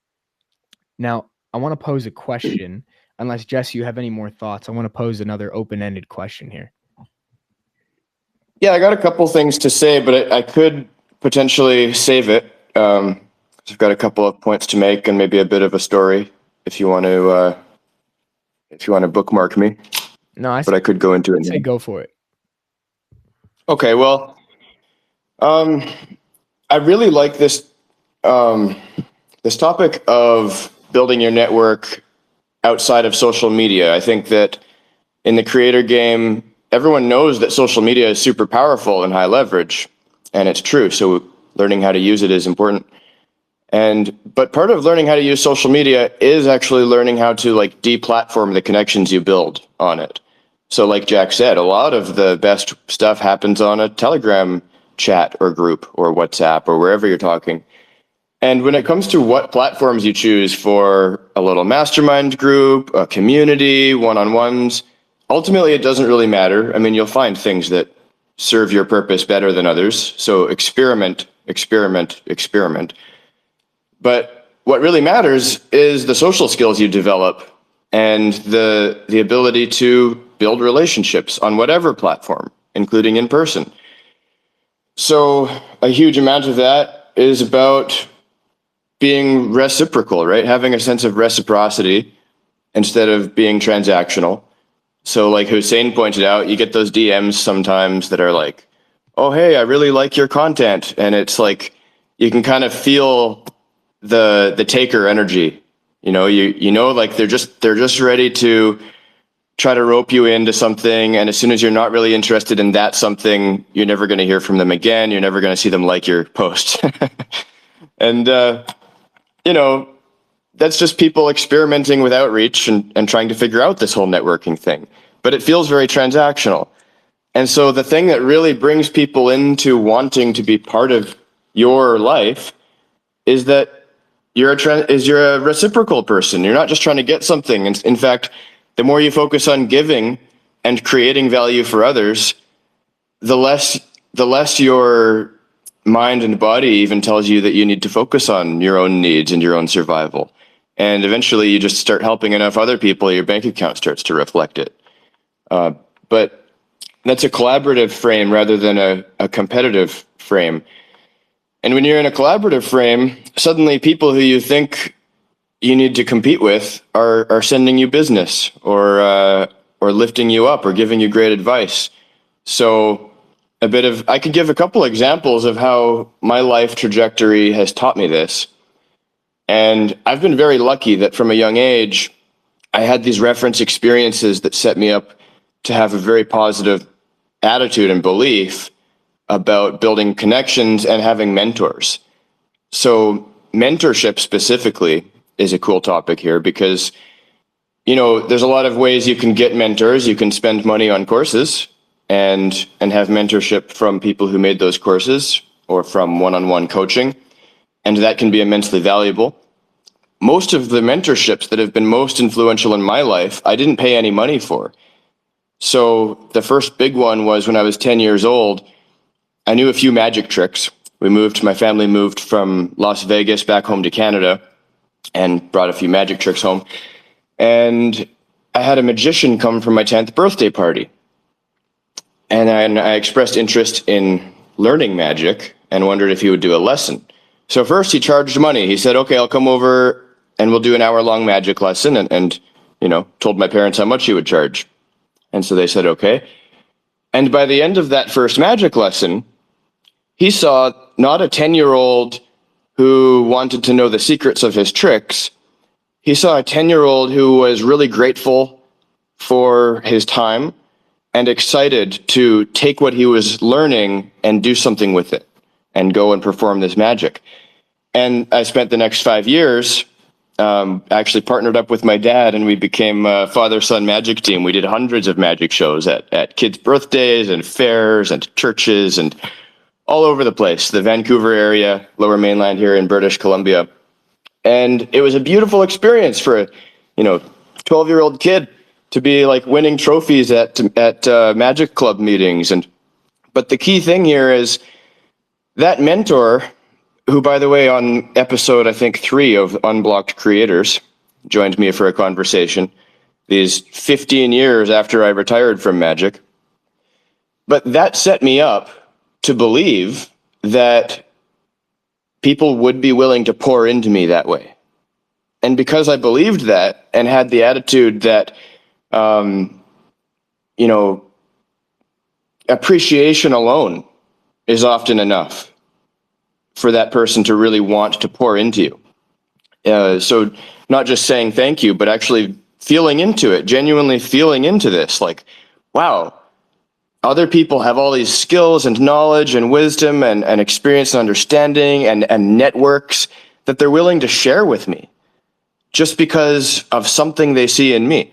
Now, I want to pose a question. Unless, Jess, you have any more thoughts, I want to pose another open-ended question here. Yeah, I got a couple things to say, but I could potentially save it. I've got a couple of points to make and maybe a bit of a story if you want to bookmark me. No, I could go into it now. Say go for it. Okay, well, I really like this this topic of building your network outside of social media. I think that in the creator game, everyone knows that social media is super powerful and high leverage, and it's true. So learning how to use it is important. But part of learning how to use social media is actually learning how to like deplatform the connections you build on it. So like Jack said, a lot of the best stuff happens on a Telegram chat or group or WhatsApp or wherever you're talking. And when it comes to what platforms you choose for a little mastermind group, a community, one-on-ones, ultimately it doesn't really matter. I mean, you'll find things that serve your purpose better than others. So experiment. But what really matters is the social skills you develop and the ability to build relationships on whatever platform, including in person. So a huge amount of that is about being reciprocal, right? Having a sense of reciprocity instead of being transactional. So like Hussain pointed out, you get those DMs sometimes that are like, oh, hey, I really like your content. And it's like, you can kind of feel the taker energy, you know, like they're just ready to try to rope you into something. And as soon as you're not really interested in that something, you're never going to hear from them again. You're never going to see them like your post. And, you know, that's just people experimenting with outreach and trying to figure out this whole networking thing. But it feels very transactional. And so the thing that really brings people into wanting to be part of your life is that you're a reciprocal person. You're not just trying to get something. In fact, the more you focus on giving and creating value for others, the less your mind and body even tells you that you need to focus on your own needs and your own survival. And eventually you just start helping enough other people, your bank account starts to reflect it. But that's a collaborative frame rather than a competitive frame. And when you're in a collaborative frame, suddenly people who you think you need to compete with are sending you business or lifting you up or giving you great advice. So I could give a couple examples of how my life trajectory has taught me this. And I've been very lucky that from a young age, I had these reference experiences that set me up to have a very positive attitude and belief about building connections and having mentors. So mentorship specifically is a cool topic here because, you know, there's a lot of ways you can get mentors. You can spend money on courses and have mentorship from people who made those courses or from one-on-one coaching. And that can be immensely valuable. Most of the mentorships that have been most influential in my life, I didn't pay any money for. So the first big one was when I was 10 years old, I knew a few magic tricks. My family moved from Las Vegas back home to Canada and brought a few magic tricks home. And I had a magician come for my 10th birthday party. And I expressed interest in learning magic and wondered if he would do a lesson. So first he charged money. He said, okay, I'll come over and we'll do an hour-long magic lesson. And you know, told my parents how much he would charge. And so they said, okay. And by the end of that first magic lesson, he saw not a 10-year-old who wanted to know the secrets of his tricks. He saw a 10-year-old who was really grateful for his time and excited to take what he was learning and do something with it and go and perform this magic. And I spent the next 5 years actually partnered up with my dad, and we became a father-son magic team. We did hundreds of magic shows at kids' birthdays and fairs and churches and all over the place, the Vancouver area, Lower Mainland here in British Columbia. And it was a beautiful experience for a 12-year-old kid to be like winning trophies at Magic Club meetings. But the key thing here is that mentor, who, by the way, on episode, I think, 3 of Unblocked Creators, joined me for a conversation these 15 years after I retired from Magic. But that set me up to believe that people would be willing to pour into me that way. And because I believed that and had the attitude that, appreciation alone is often enough for that person to really want to pour into you. So not just saying thank you, but actually feeling into it, genuinely feeling into this, like, wow, other people have all these skills and knowledge and wisdom and experience and understanding and networks that they're willing to share with me just because of something they see in me.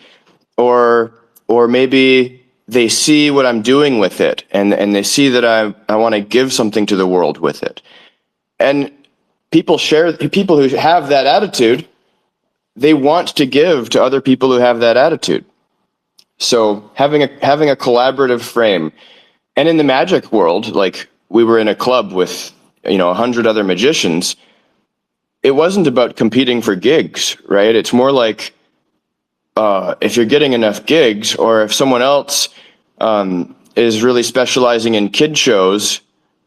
Or maybe they see what I'm doing with it and they see that I want to give something to the world with it. And people who have that attitude, they want to give to other people who have that attitude. So having a collaborative frame. And in the Magic world, like, we were in a club with 100 other magicians. It wasn't about competing for gigs, right? It's more like, if you're getting enough gigs, or if someone else is really specializing in kid shows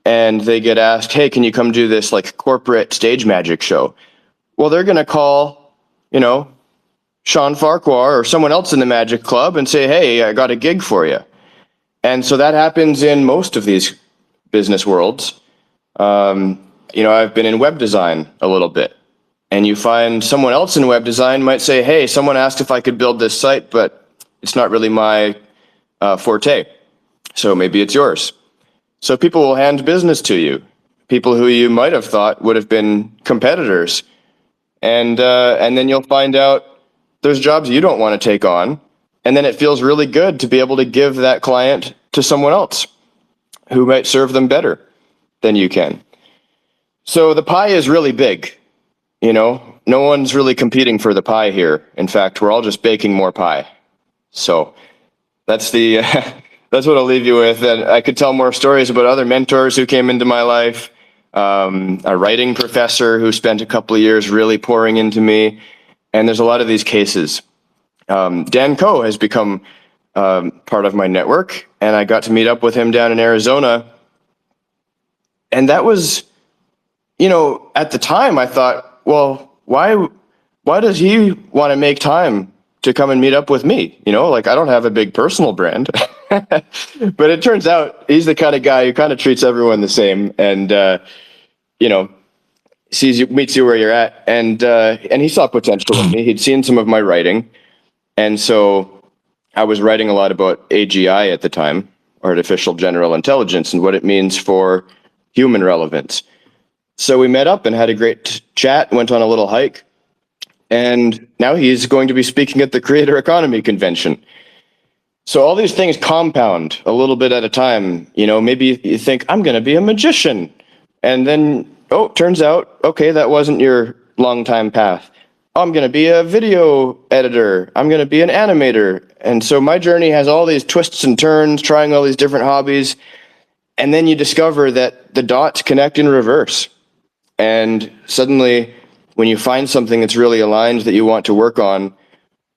and they get asked, hey, can you come do this like corporate stage magic show? Well, they're going to call, Sean Farquhar or someone else in the Magic Club and say, hey, I got a gig for you. And so that happens in most of these business worlds. I've been in web design a little bit. And you find someone else in web design might say, hey, someone asked if I could build this site, but it's not really my forte. So maybe it's yours. So people will hand business to you, people who you might have thought would have been competitors. And then you'll find out there's jobs you don't want to take on. And then it feels really good to be able to give that client to someone else who might serve them better than you can. So the pie is really big. No one's really competing for the pie here. In fact, we're all just baking more pie. So that's that's what I'll leave you with. And I could tell more stories about other mentors who came into my life. A writing professor who spent a couple of years really pouring into me. And there's a lot of these cases. Dan Coe has become part of my network, and I got to meet up with him down in Arizona. And that was, at the time I thought, well, why does he want to make time to come and meet up with me? I don't have a big personal brand. But it turns out he's the kind of guy who kind of treats everyone the same and, meets you where you're at. And he saw potential in me. He'd seen some of my writing. And so I was writing a lot about AGI at the time, artificial general intelligence, and what it means for human relevance. So we met up and had a great chat, went on a little hike, and now he's going to be speaking at the Creator Economy Convention. So all these things compound a little bit at a time. Maybe you think, I'm going to be a magician. And then, turns out, okay, that wasn't your long-time path. I'm going to be a video editor. I'm going to be an animator. And so my journey has all these twists and turns, trying all these different hobbies. And then you discover that the dots connect in reverse. And suddenly, when you find something that's really aligned that you want to work on,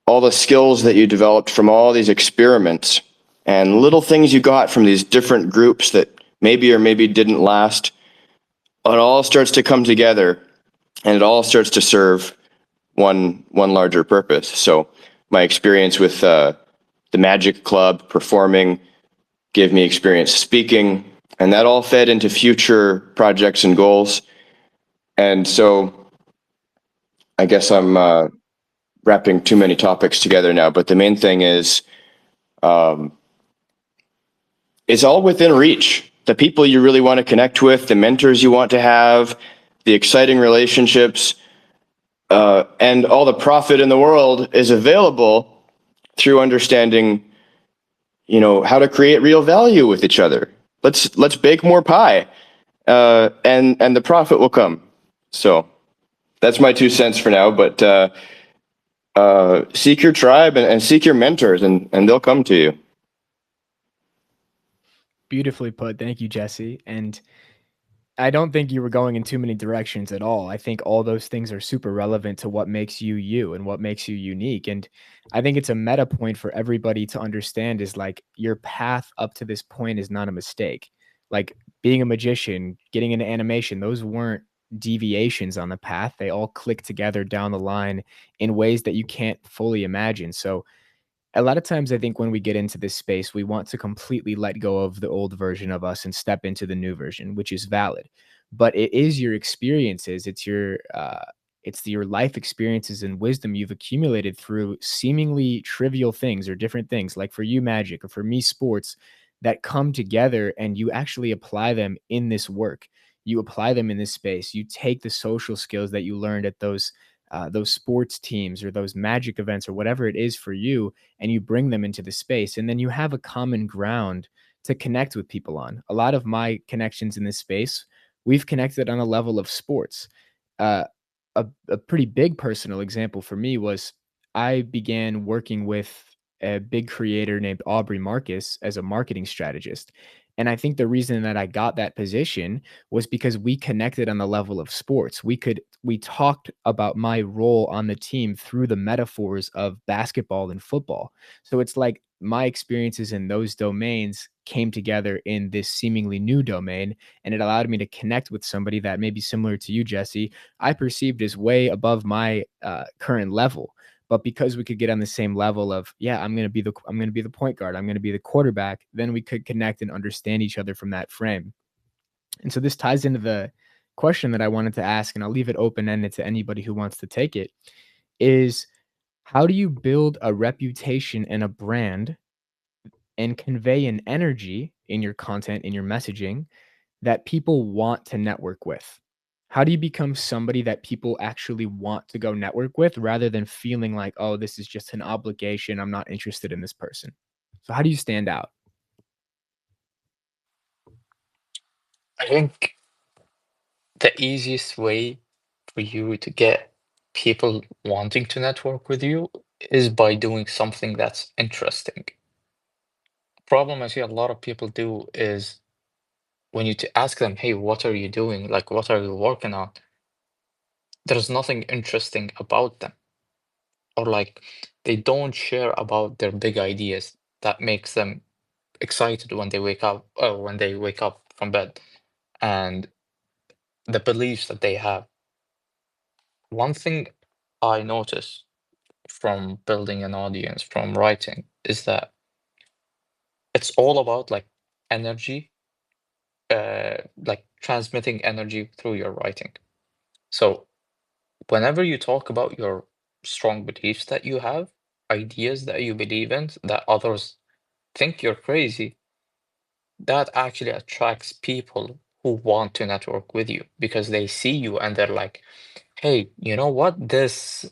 all the skills that you developed from all these experiments and little things you got from these different groups that maybe or maybe didn't last, it all starts to come together and it all starts to serve one larger purpose. So my experience with the Magic Club performing gave me experience speaking, and that all fed into future projects and goals. And so I guess I'm wrapping too many topics together now, but the main thing is it's all within reach. The people you really want to connect with, the mentors you want to have, the exciting relationships, and all the profit in the world is available through understanding, how to create real value with each other. Let's bake more pie. and the profit will come. So that's my 2 cents for now. But seek your tribe and seek your mentors, and they'll come to you. Beautifully put. Thank you, Jesse. And I don't think you were going in too many directions at all. I think all those things are super relevant to what makes you you and what makes you unique. And I think it's a meta point for everybody to understand is like your path up to this point is not a mistake. Like being a magician, getting into animation, those weren't deviations on the path. They all click together down the line in ways that you can't fully imagine. So a lot of times I think when we get into this space, we want to completely let go of the old version of us and step into the new version, which is valid. But it is your experiences, it's your life experiences and wisdom you've accumulated through seemingly trivial things or different things, like for you, magic, or for me, sports, that come together and you actually apply them in this work. You apply them in this space. You take the social skills that you learned at those sports teams or those magic events or whatever it is for you, and you bring them into the space, and then you have a common ground to connect with people on. A lot of my connections in this space, we've connected on a level of sports. uh, a pretty big personal example for me was I began working with a big creator named Aubrey Marcus as a marketing strategist. And I think the reason that I got that position was because we connected on the level of sports. We talked about my role on the team through the metaphors of basketball and football. So it's like my experiences in those domains came together in this seemingly new domain, and it allowed me to connect with somebody that may be similar to you, Jesse, I perceived as way above my current level. But because we could get on the same level of, yeah, I'm gonna be the point guard, I'm gonna be the quarterback, then we could connect and understand each other from that frame. And so this ties into the question that I wanted to ask, and I'll leave it open-ended to anybody who wants to take it, is how do you build a reputation and a brand and convey an energy in your content, in your messaging, that people want to network with? How do you become somebody that people actually want to go network with rather than feeling like, oh, this is just an obligation, I'm not interested in this person? So how do you stand out? I think the easiest way for you to get people wanting to network with you is by doing something that's interesting. Problem I see a lot of people do is when you to ask them, hey, what are you doing? Like, what are you working on? There's nothing interesting about them. Or like they don't share about their big ideas that makes them excited when they wake up from bed, and the beliefs that they have. One thing I notice from building an audience from writing is that it's all about like energy, like transmitting energy through your writing. So whenever you talk about your strong beliefs that you have, ideas that you believe in, that others think you're crazy, that actually attracts people who want to network with you because they see you and they're like, hey, you know what? This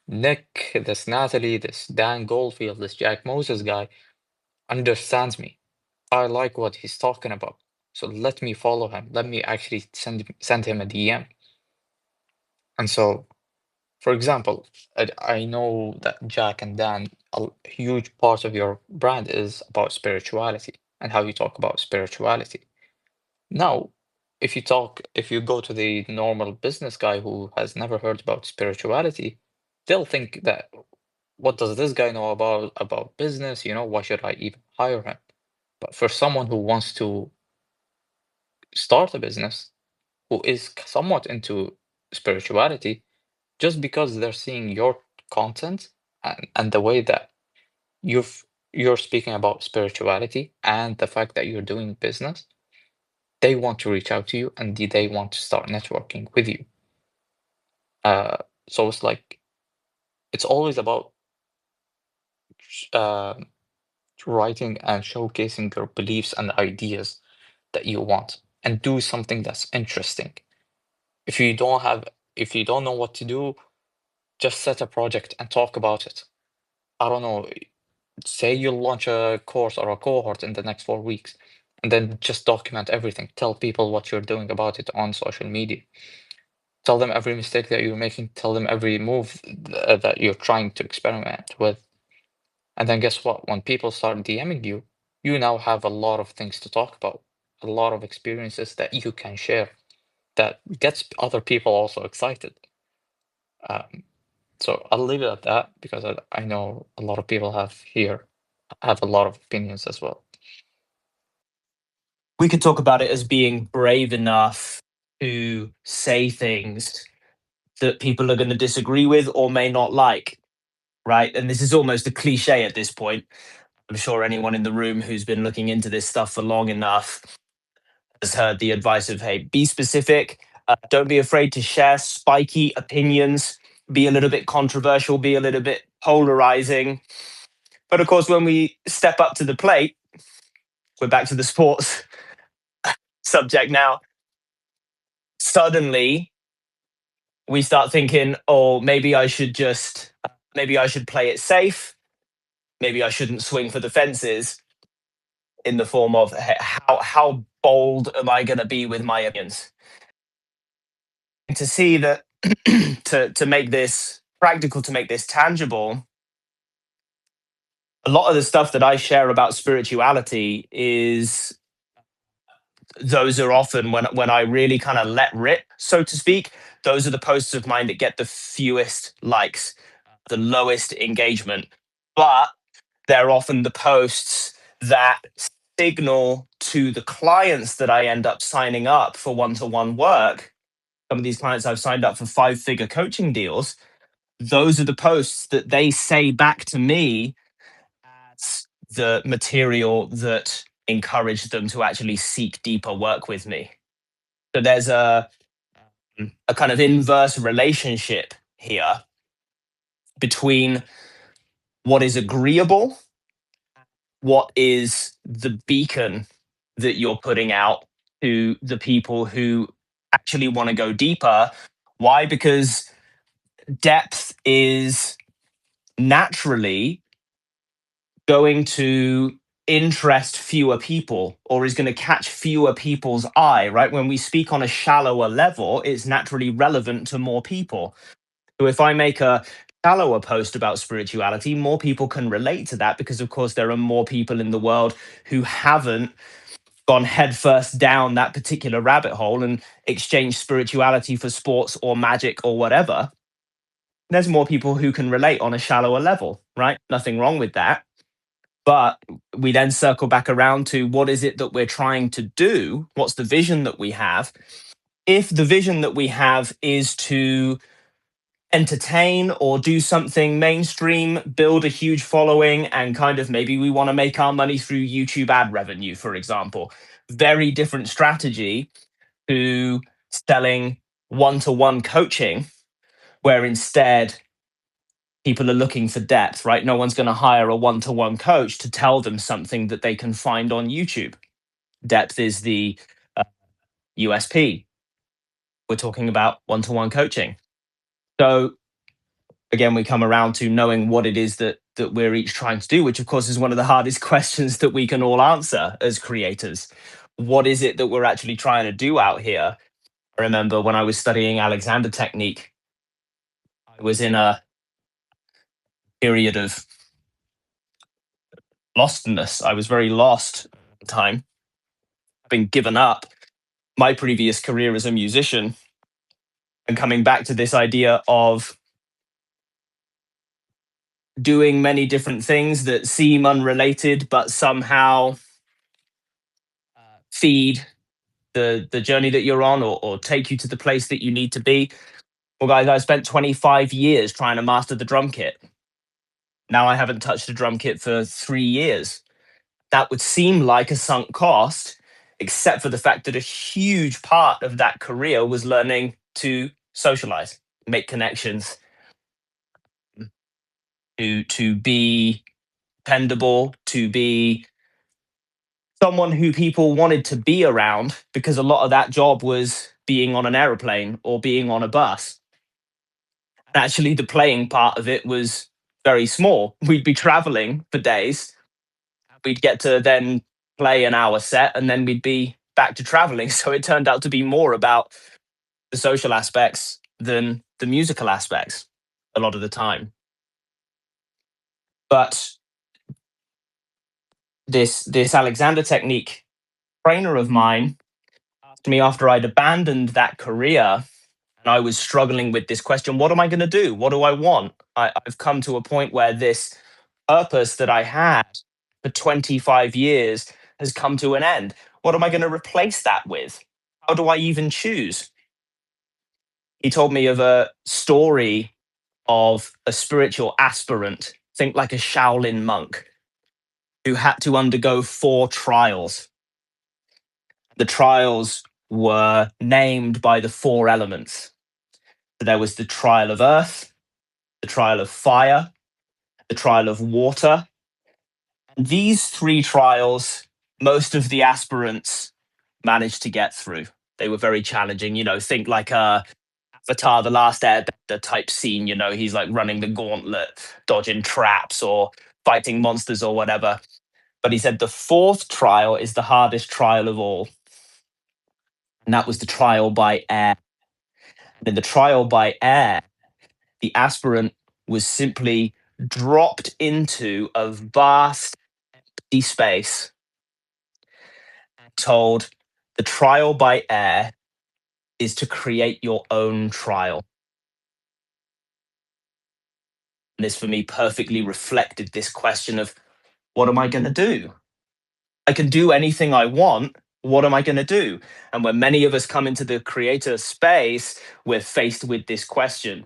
Nick, this Natalie, this Dan Goldfield, this Jack Moses guy understands me. I like what he's talking about. So let me follow him. Let me actually send him a DM. And so, for example, I know that Jack and Dan, a huge part of your brand is about spirituality and how you talk about spirituality. Now, if you go to the normal business guy who has never heard about spirituality, they'll think that, what does this guy know about business? You know, why should I even hire him? But for someone who wants to start a business, who is somewhat into spirituality, just because they're seeing your content and the way that you've you're speaking about spirituality and the fact that you're doing business, they want to reach out to you and they want to start networking with you. Uh, so it's like it's always about uh, writing and showcasing your beliefs and ideas that you want, and do something that's interesting. If you don't have, if you don't know what to do, just set a project and talk about it. I don't know, say you'll launch a course or a cohort in the next 4 weeks, and then just document everything. Tell people what you're doing about it on social media. Tell them every mistake that you're making. Tell them every move that you're trying to experiment with. And then guess what? When people start DMing you, you now have a lot of things to talk about, a lot of experiences that you can share that gets other people also excited. So I'll leave it at that because I know a lot of people have a lot of opinions as well. We could talk about it as being brave enough to say things that people are going to disagree with or may not like, right? And this is almost a cliche at this point. I'm sure anyone in the room who's been looking into this stuff for long enough has heard the advice of, hey, be specific. Don't be afraid to share spiky opinions. Be a little bit controversial, be a little bit polarizing. But of course, when we step up to the plate, we're back to the sports subject now. Suddenly, we start thinking, oh, maybe I should play it safe. Maybe I shouldn't swing for the fences, in the form of how bold am I going to be with my opinions? To see that to make this practical, to make this tangible, a lot of the stuff that I share about spirituality is those are often when I really kind of let rip, so to speak. Those are the posts of mine that get the fewest likes, the lowest engagement, but they're often the posts that signal to the clients that I end up signing up for one-to-one work. Some of these clients I've signed up for 5-figure coaching deals. Those are the posts that they say back to me as the material that encouraged them to actually seek deeper work with me. So there's a kind of inverse relationship here between what is agreeable, what is the beacon that you're putting out to the people who actually want to go deeper. Why? Because depth is naturally going to interest fewer people, or is going to catch fewer people's eye, right? When we speak on a shallower level, it's naturally relevant to more people. So if I make a shallower post about spirituality, more people can relate to that because, of course, there are more people in the world who haven't gone headfirst down that particular rabbit hole and exchanged spirituality for sports or magic or whatever. There's more people who can relate on a shallower level, right? Nothing wrong with that. But we then circle back around to what is it that we're trying to do? What's the vision that we have? If the vision that we have is to entertain or do something mainstream, build a huge following, and kind of maybe we want to make our money through YouTube ad revenue, for example, very different strategy to selling one-to-one coaching, where instead people are looking for depth, right? No one's going to hire a one-to-one coach to tell them something that they can find on YouTube. Depth is the USP. We're talking about one-to-one coaching. So again, we come around to knowing what it is that we're each trying to do, which of course is one of the hardest questions that we can all answer as creators. What is it that we're actually trying to do out here? I remember when I was studying Alexander technique, I was in a period of lostness. I was very lost at the time, having given up my previous career as a musician and coming back to this idea of doing many different things that seem unrelated but somehow feed the journey that you're on, or take you to the place that you need to be. Well, guys, I spent 25 years trying to master the drum kit. Now I haven't touched a drum kit for 3 years. That would seem like a sunk cost, except for the fact that a huge part of that career was learning to socialize, make connections, to be dependable, to be someone who people wanted to be around, because a lot of that job was being on an aeroplane or being on a bus. And actually, the playing part of it was very small. We'd be traveling for days. We'd get to then play an hour set, and then we'd be back to traveling. So it turned out to be more about the social aspects than the musical aspects a lot of the time. But this Alexander technique trainer of mine asked me after I'd abandoned that career and I was struggling with this question, what am I going to do? What do I want? I've come to a point where this purpose that I had for 25 years has come to an end. What am I going to replace that with? How do I even choose? He told me of a story of a spiritual aspirant, think like a Shaolin monk, who had to undergo 4 trials. The trials were named by the 4 elements. So there was the trial of earth, the trial of fire, the trial of water. And these 3 trials, most of the aspirants managed to get through. They were very challenging. Think like a Avatar, the Last Airbender type scene. He's like running the gauntlet, dodging traps or fighting monsters or whatever. But he said the 4th trial is the hardest trial of all. And that was the trial by air. And in the trial by air, the aspirant was simply dropped into a vast empty space, told the trial by air is to create your own trial. And this for me perfectly reflected this question of what am I going to do? I can do anything I want. What am I going to do? And when many of us come into the creator space, we're faced with this question.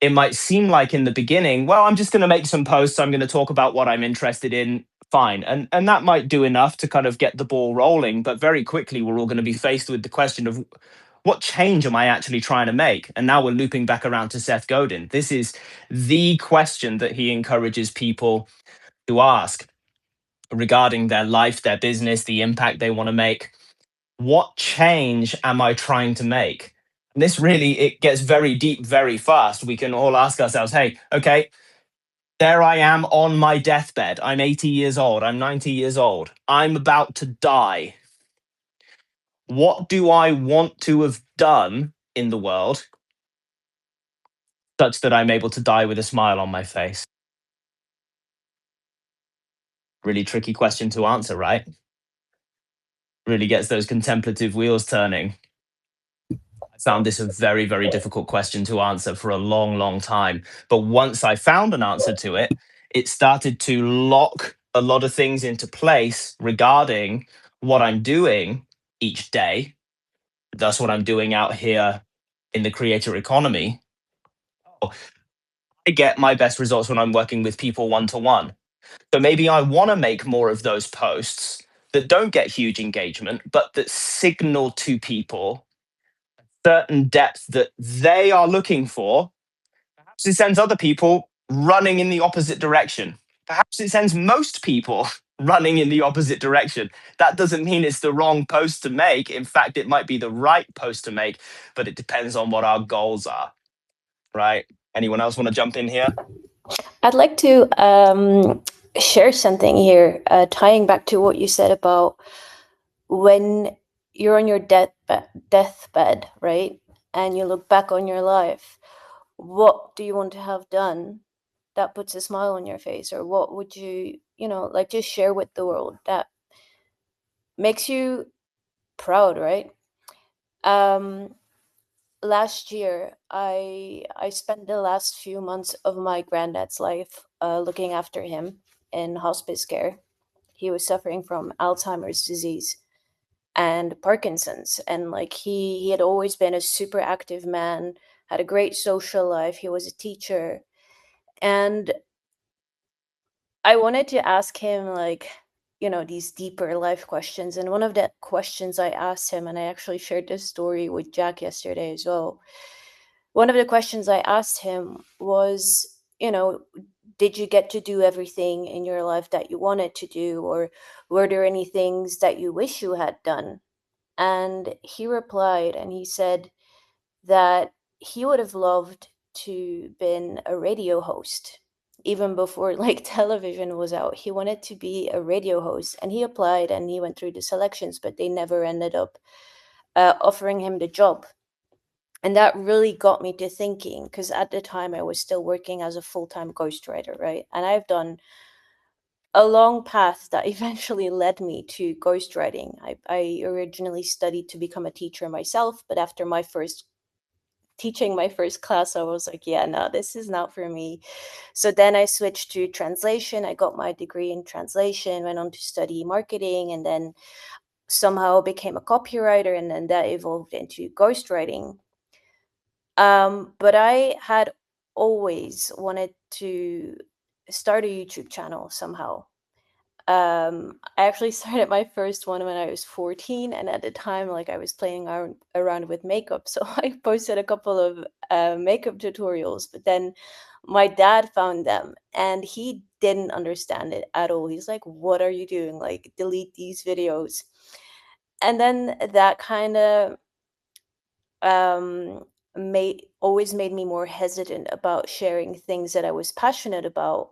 It might seem like in the beginning, well, I'm just going to make some posts. I'm going to talk about what I'm interested in. Fine. And that might do enough to kind of get the ball rolling. But very quickly, we're all going to be faced with the question of what change am I actually trying to make? And now we're looping back around to Seth Godin. This is the question that he encourages people to ask regarding their life, their business, the impact they want to make. What change am I trying to make? And this really, it gets very deep very fast. We can all ask ourselves, hey, okay, there I am on my deathbed. I'm 80 years old. I'm 90 years old. I'm about to die. What do I want to have done in the world such that I'm able to die with a smile on my face? Really tricky question to answer, right? Really gets those contemplative wheels turning. I found this a very, very difficult question to answer for a long, long time. But once I found an answer to it, it started to lock a lot of things into place regarding what I'm doing each day. That's what I'm doing out here in the creator economy. I get my best results when I'm working with people one-to-one. So maybe I want to make more of those posts that don't get huge engagement, but that signal to people certain depth that they are looking for. Perhaps it sends other people running in the opposite direction. Perhaps it sends most people running in the opposite direction. That doesn't mean it's the wrong post to make. In fact, it might be the right post to make, but it depends on what our goals are, right? Anyone else want to jump in here? I'd like to share something here, tying back to what you said about when you're on your deathbed, right? And you look back on your life, what do you want to have done that puts a smile on your face? Or what would you, like just share with the world that makes you proud, right? Last year, I spent the last few months of my granddad's life looking after him in hospice care. He was suffering from Alzheimer's disease and Parkinson's, and like he had always been a super active man, had a great social life. He was a teacher, and I wanted to ask him these deeper life questions. And one of the questions I asked him, and I actually shared this story with Jack yesterday as well. One of the questions I asked him was, did you get to do everything in your life that you wanted to do? Or were there any things that you wish you had done? And he replied, and he said that he would have loved to been a radio host, even before like television was out. He wanted to be a radio host, and he applied and he went through the selections, but they never ended up offering him the job. And that really got me to thinking, because at the time I was still working as a full-time ghostwriter, right? And I've done a long path that eventually led me to ghostwriting. I originally studied to become a teacher myself, but after my first class, I was like, yeah, no, this is not for me. So then I switched to translation. I got my degree in translation, went on to study marketing, and then somehow became a copywriter, and then that evolved into ghostwriting. But I had always wanted to start a YouTube channel somehow. I actually started my first one when I was 14, and at the time, like, I was playing around with makeup, so I posted a couple of makeup tutorials, but then my dad found them and he didn't understand it at all. He's like, "What are you doing? Like, delete these videos." And then that kind of made me more hesitant about sharing things that I was passionate about.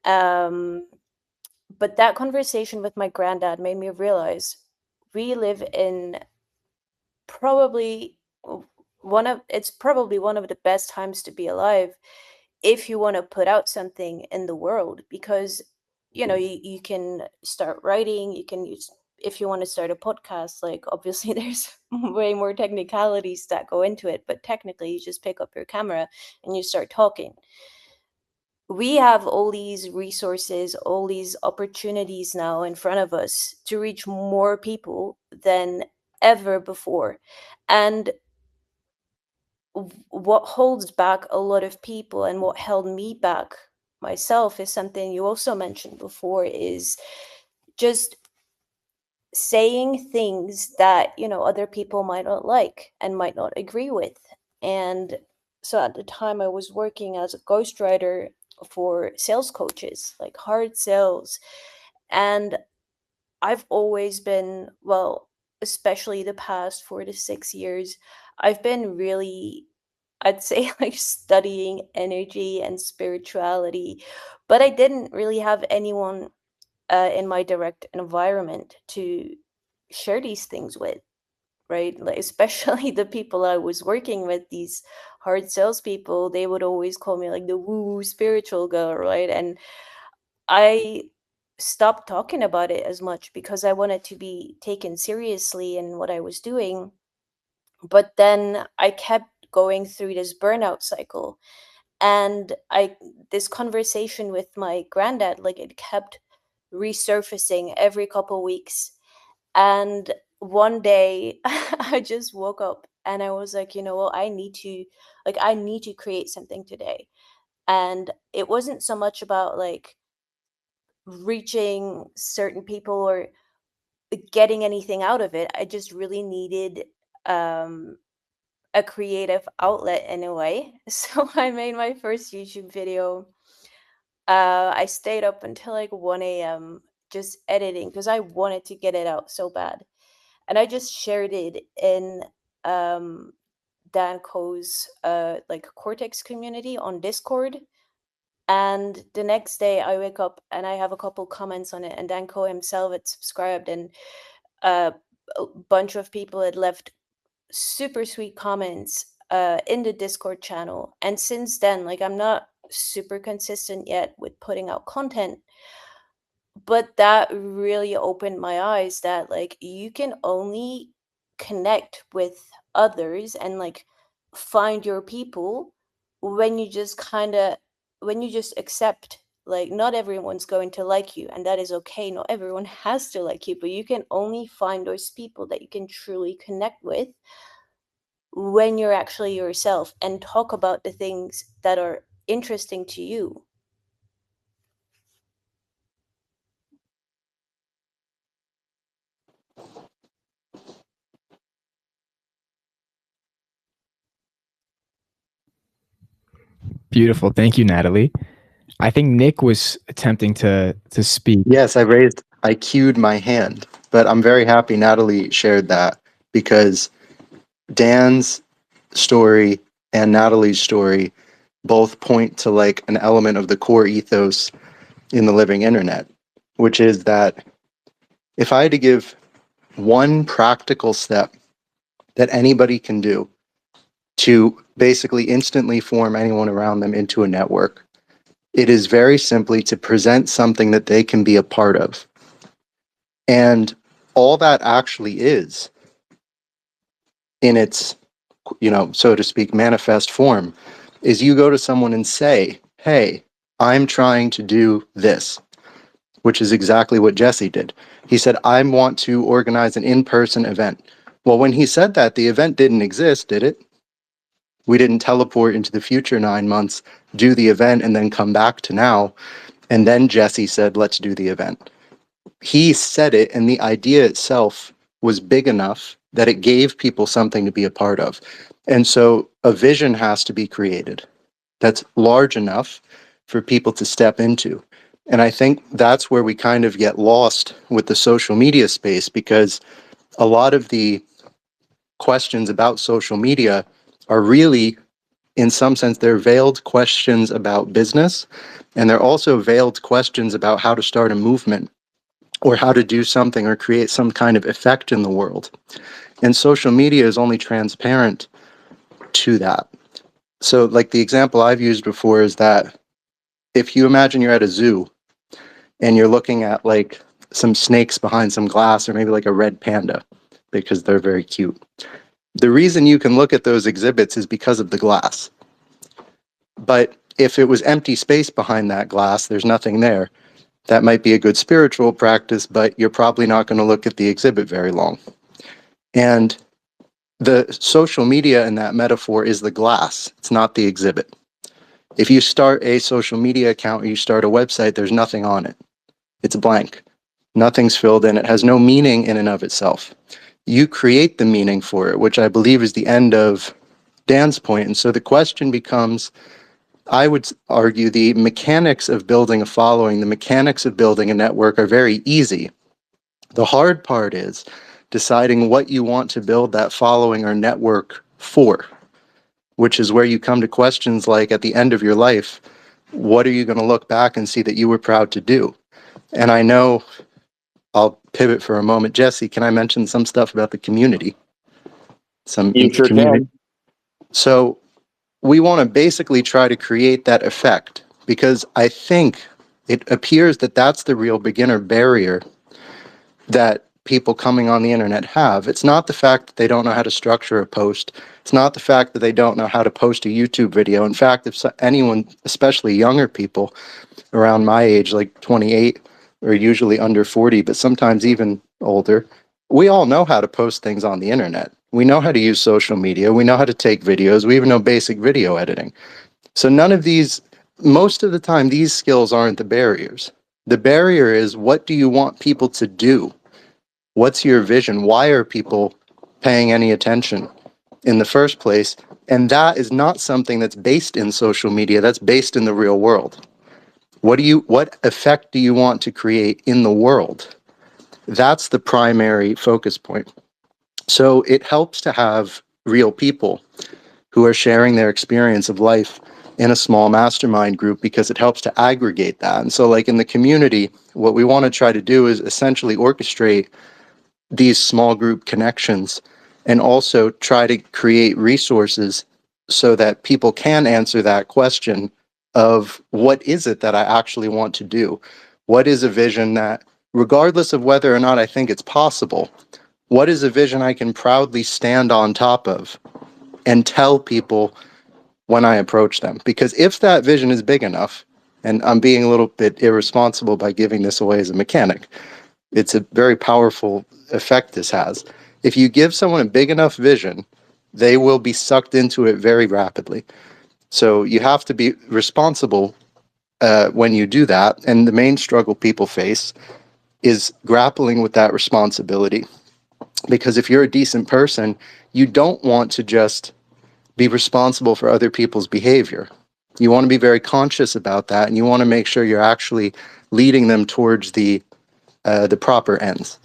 Um, but that conversation with my granddad made me realize we live in probably it's probably one of the best times to be alive if you want to put out something in the world, because you can start writing, you can use, if you want to start a podcast, like, obviously there's way more technicalities that go into it, but technically you just pick up your camera and you start talking. We have all these resources, all these opportunities now in front of us to reach more people than ever before. And what holds back a lot of people, and what held me back myself, is something you also mentioned before, is just saying things that other people might not like and might not agree with. And so at the time I was working as a ghostwriter for sales coaches, like hard sales. And I've always been, well, especially the past 4 to 6 years, I've been really, I'd say, like, studying energy and spirituality, but I didn't really have anyone in my direct environment to share these things with, right? Like, especially the people I was working with, these hard salespeople, they would always call me like the woo spiritual girl, right? And I stopped talking about it as much because I wanted to be taken seriously in what I was doing. But then I kept going through this burnout cycle, and this conversation with my granddad, like, it kept resurfacing every couple weeks. And one day I just woke up and I was like, what, I need to create something today. And it wasn't so much about like reaching certain people or getting anything out of it. I just really needed um a creative outlet in a way. So I made my first YouTube video. I stayed up until like 1 a.m. just editing because I wanted to get it out so bad. And I just shared it in um Danco's like Cortex community on Discord. And the next day I wake up and I have a couple comments on it, and Danco himself had subscribed, and uh, a bunch of people had left super sweet comments in the Discord channel. And since then, like, I'm not super consistent yet with putting out content, but that really opened my eyes that, like, you can only connect with others and like find your people when you just accept, like, not everyone's going to like you, and that is okay. Not everyone has to like you, but you can only find those people that you can truly connect with when you're actually yourself and talk about the things that are interesting to you. Beautiful. Thank you, Natalie. I think Nick was attempting to speak. Yes, I cued my hand, but I'm very happy Natalie shared that, because Dan's story and Natalie's story both point to like an element of the core ethos in the living internet, which is that if I had to give one practical step that anybody can do to basically instantly form anyone around them into a network, it is very simply to present something that they can be a part of. And all that actually is, in its, so to speak, manifest form, is you go to someone and say, hey, I'm trying to do this, which is exactly what Jesse did. He said, I want to organize an in-person event. Well, when he said that, the event didn't exist, did it? We didn't teleport into the future 9 months, do the event, and then come back to now. And then Jesse said, let's do the event. He said it, and the idea itself was big enough that it gave people something to be a part of. And so a vision has to be created that's large enough for people to step into. And I think that's where we kind of get lost with the social media space, because a lot of the questions about social media are really, in some sense, they're veiled questions about business, and they're also veiled questions about how to start a movement or how to do something or create some kind of effect in the world. And social media is only transparent to that. So like the example I've used before is that if you imagine you're at a zoo and you're looking at like some snakes behind some glass, or maybe like a red panda, because they're very cute. The reason you can look at those exhibits is because of the glass. But if it was empty space behind that glass, there's nothing there. That might be a good spiritual practice, but you're probably not going to look at the exhibit very long. And the social media in that metaphor is the glass. It's not the exhibit. If you start a social media account or you start a website, there's nothing on it. It's blank. Nothing's filled in. It has no meaning in and of itself. You create the meaning for it, which I believe is the end of Dan's point. And so the question becomes, I would argue the mechanics of building a following, the mechanics of building a network are very easy. The hard part is deciding what you want to build that following or network for, which is where you come to questions like, at the end of your life, what are you going to look back and see that you were proud to do? And I know, I'll pivot for a moment. Jesse, can I mention some stuff about the community? You sure community. can. So we want to basically try to create that effect, because I think it appears that that's the real beginner barrier that people coming on the internet have. It's not the fact that they don't know how to structure a post. It's not the fact that they don't know how to post a YouTube video. In fact, if anyone, especially younger people around my age, like 28, are usually under 40, but sometimes even older, we all know how to post things on the internet. We know how to use social media. We know how to take videos. We even know basic video editing. So none of these, most of the time, these skills aren't the barriers. The barrier is, what do you want people to do? What's your vision? Why are people paying any attention in the first place? And that is not something that's based in social media. That's based in the real world. What effect do you want to create in the world? That's the primary focus point. So it helps to have real people who are sharing their experience of life in a small mastermind group, because it helps to aggregate that. And so like in the community, what we want to try to do is essentially orchestrate these small group connections and also try to create resources so that people can answer that question of, what is it that I actually want to do? What is a vision that, regardless of whether or not I think it's possible, what is a vision I can proudly stand on top of and tell people when I approach them? Because if that vision is big enough, and I'm being a little bit irresponsible by giving this away as a mechanic, it's a very powerful effect this has. If you give someone a big enough vision, they will be sucked into it very rapidly. So you have to be responsible when you do that. And the main struggle people face is grappling with that responsibility. Because if you're a decent person, you don't want to just be responsible for other people's behavior. You want to be very conscious about that, and you want to make sure you're actually leading them towards the proper ends.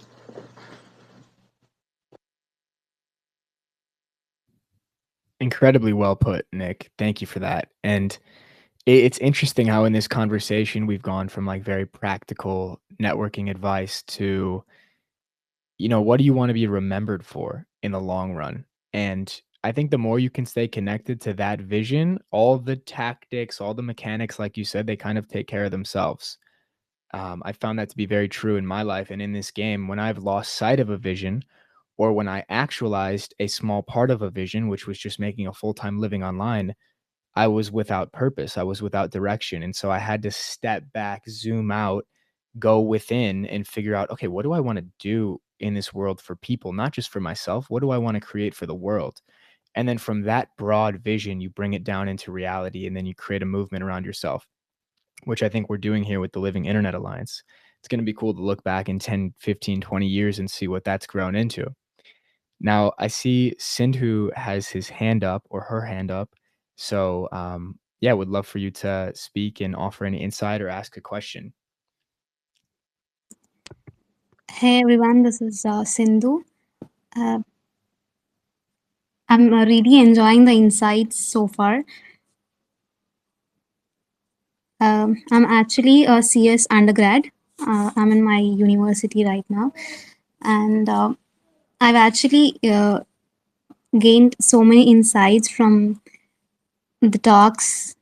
Incredibly well put, Nick. Thank you for that. And it's interesting how in this conversation we've gone from like very practical networking advice to, what do you want to be remembered for in the long run? And I think the more you can stay connected to that vision, all the tactics, all the mechanics, like you said, they kind of take care of themselves. I found that to be very true in my life and in this game. When I've lost sight of a vision, or when I actualized a small part of a vision, which was just making a full-time living online, I was without purpose. I was without direction. And so I had to step back, zoom out, go within and figure out, okay, what do I want to do in this world for people, not just for myself? What do I want to create for the world? And then from that broad vision, you bring it down into reality and then you create a movement around yourself, which I think we're doing here with the Living Internet Alliance. It's going to be cool to look back in 10, 15, 20 years and see what that's grown into. Now, I see Sindhu has his hand up or her hand up. So, yeah, would love for you to speak and offer any insight or ask a question. Hey everyone, this is Sindhu. I'm really enjoying the insights so far. I'm actually a CS undergrad. I'm in my university right now, and I've actually gained so many insights from the talks.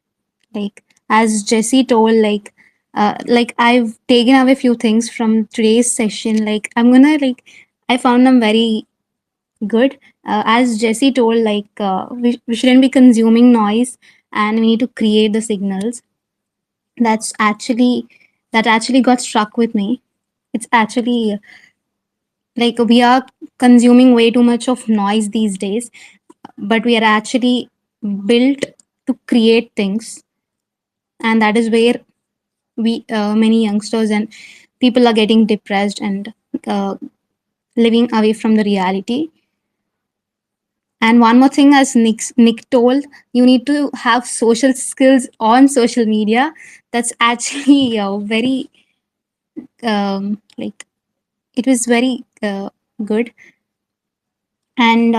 Like as Jesse told, like I've taken away a few things from today's session. Like I found them very good. As Jesse told, we shouldn't be consuming noise, and we need to create the signals. That's actually that actually got struck with me. It's actually like we are consuming way too much of noise these days, but we are actually built to create things, and that is where we many youngsters and people are getting depressed and uh, living away from the reality. And one more thing, as Nick told, you need to have social skills on social media. That's actually very like it was very good. And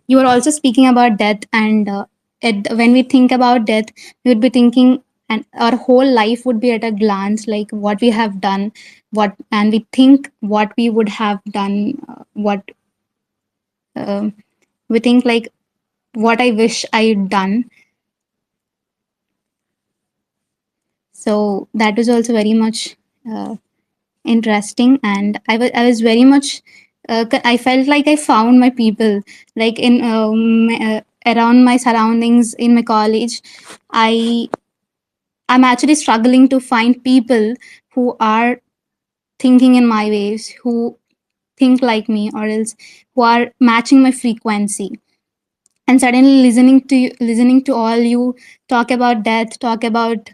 you were also speaking about death, and when we think about death, we would be thinking, and our whole life would be at a glance, like what we have done, and we think what we would have done, what we think like what I wish I had done. So that was also very much interesting, and I was very much I felt like I found my people, like in around my surroundings in my college. I'm actually struggling to find people who are thinking in my ways, who think like me, or else who are matching my frequency. And suddenly listening to all you talk about death, talk about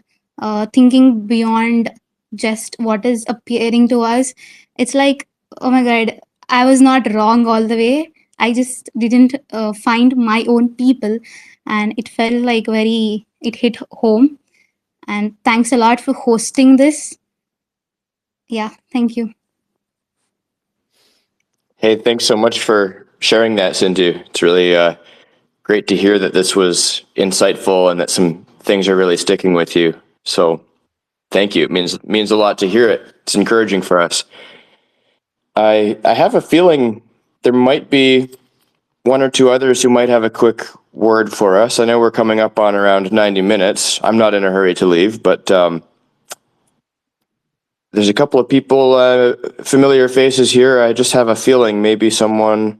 thinking beyond just what is appearing to us, it's like, oh my god, I was not wrong all the way. I just didn't find my own people, and it felt like very, it hit home. And thanks a lot for hosting this. Yeah, thank you. Hey, thanks so much for sharing that, Sindhu. It's really great to hear that this was insightful and that some things are really sticking with you. So thank you. It means a lot to hear it. It's encouraging for us. I have a feeling there might be one or two others who might have a quick word for us. I know we're coming up on around 90 minutes. I'm not in a hurry to leave, but there's a couple of people, familiar faces here. I just have a feeling maybe someone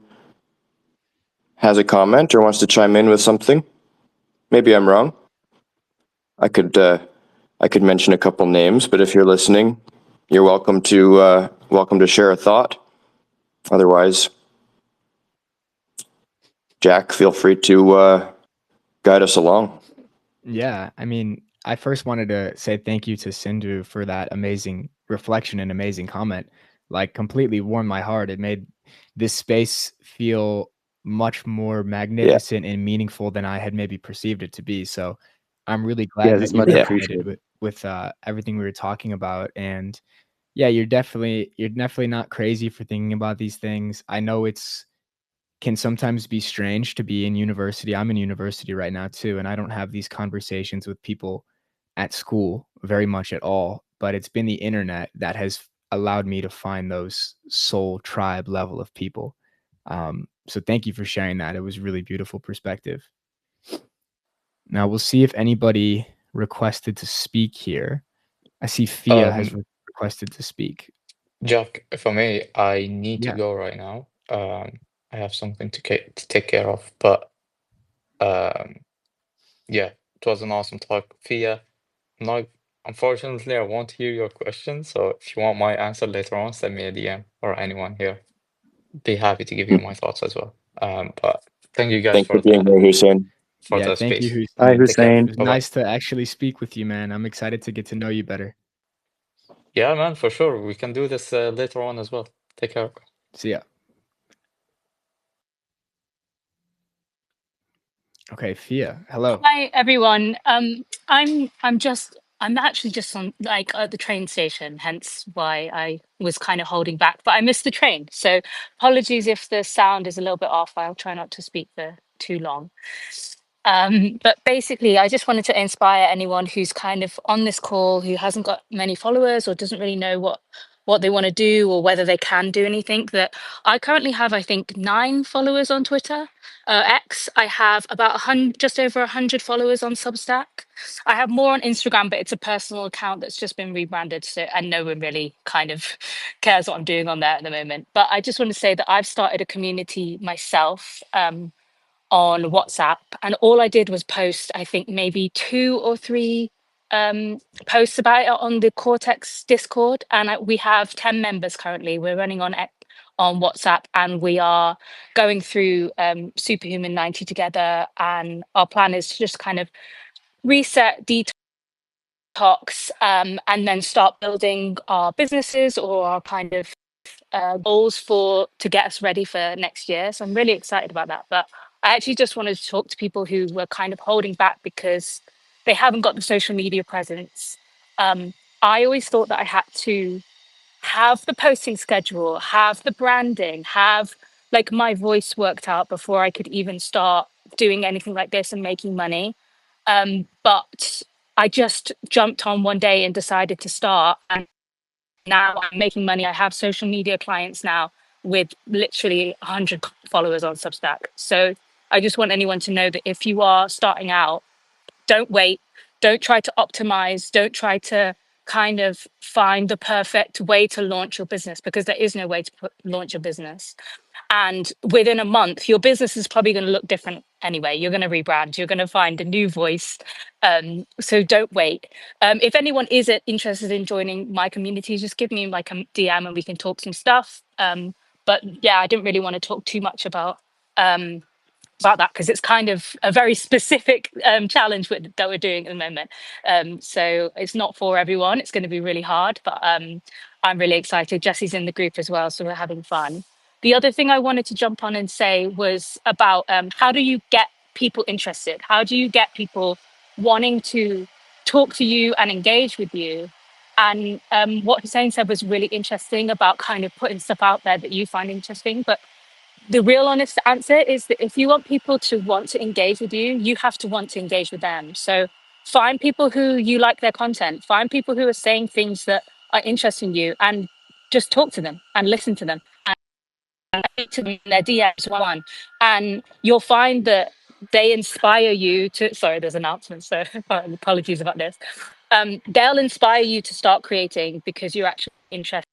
has a comment or wants to chime in with something. Maybe I'm wrong. I could mention a couple names, but if you're listening, you're welcome to share a thought. Otherwise, Jack, feel free to guide us along. Yeah, I mean, I first wanted to say thank you to Sindhu for that amazing reflection and amazing comment. Like, completely warmed my heart. It made this space feel much more magnificent and meaningful than I had maybe perceived it to be. So I'm really glad Yeah, that it's you much resonated appreciated. with everything we were talking about. And yeah, you're definitely not crazy for thinking about these things. I know it's can sometimes be strange to be in university. I'm in university right now too, and I don't have these conversations with people at school very much at all. But it's been the internet that has allowed me to find those soul tribe level of people. So thank you for sharing that. It was really beautiful perspective. Now we'll see if anybody requested to speak here. I see Fia has requested to speak. Jack, for me, I need to Yeah. go right now. I have something to take care of, but yeah, it was an awesome talk. Fia, no, unfortunately, I won't hear your question, so if you want my answer later on, send me a DM or anyone here. Be happy to give you my thoughts as well. But thank you guys Thanks for being here, Hussain. for Yeah, the thank you, space. Hi, Hussein. Take care. Hussein. It was Bye-bye. nice to actually speak with you, man. I'm excited to get to know you better. Yeah, man, for sure. We can do this later on as well. Take care. See ya. Okay, Fia. Hello. Hi everyone. I'm actually just on like at the train station, hence why I was kind of holding back. But I missed the train, so apologies if the sound is a little bit off. I'll try not to speak for too long. But basically, I just wanted to inspire anyone who's kind of on this call who hasn't got many followers or doesn't really know what they want to do or whether they can do anything. That I currently have, I think, 9 followers on Twitter. X. I have about 100, just over 100 followers on Substack. I have more on Instagram, but it's a personal account that's just been rebranded, so and no one really kind of cares what I'm doing on there at the moment. But I just want to say that I've started a community myself. On WhatsApp, and all I did was post, I think maybe 2 or 3 posts about it on the Cortex Discord, and we have 10 members currently. We're running on WhatsApp, and we are going through Superhuman 90 together. And our plan is to just kind of reset, detox, and then start building our businesses or our kind of goals to get us ready for next year. So I'm really excited about that. But I actually just wanted to talk to people who were kind of holding back because they haven't got the social media presence. I always thought that I had to have the posting schedule, have the branding, have like my voice worked out before I could even start doing anything like this and making money. But I just jumped on one day and decided to start. And now I'm making money. I have social media clients now with literally 100 followers on Substack. So I just want anyone to know that if you are starting out, don't wait. Don't try to optimize. Don't try to kind of find the perfect way to launch your business, because there is no way to launch a business. And within a month, your business is probably going to look different anyway. You're going to rebrand, you're going to find a new voice. So don't wait. If anyone is interested in joining my community, just give me like a DM and we can talk some stuff. But yeah, I didn't really want to talk too much about that because it's kind of a very specific challenge that we're doing at the moment. So it's not for everyone. It's going to be really hard, but I'm really excited. Jesse's in the group as well, so we're having fun. The other thing I wanted to jump on and say was about how do you get people interested? How do you get people wanting to talk to you and engage with you? And what Hussein said was really interesting about kind of putting stuff out there that you find interesting. But the real honest answer is that if you want people to want to engage with you, you have to want to engage with them. So find people who you like their content, find people who are saying things that are interesting you, and just talk to them and listen to them and speak to them in their DMs one. And you'll find that they inspire you to, sorry, there's announcements, so apologies about this. They'll inspire you to start creating because you're actually interested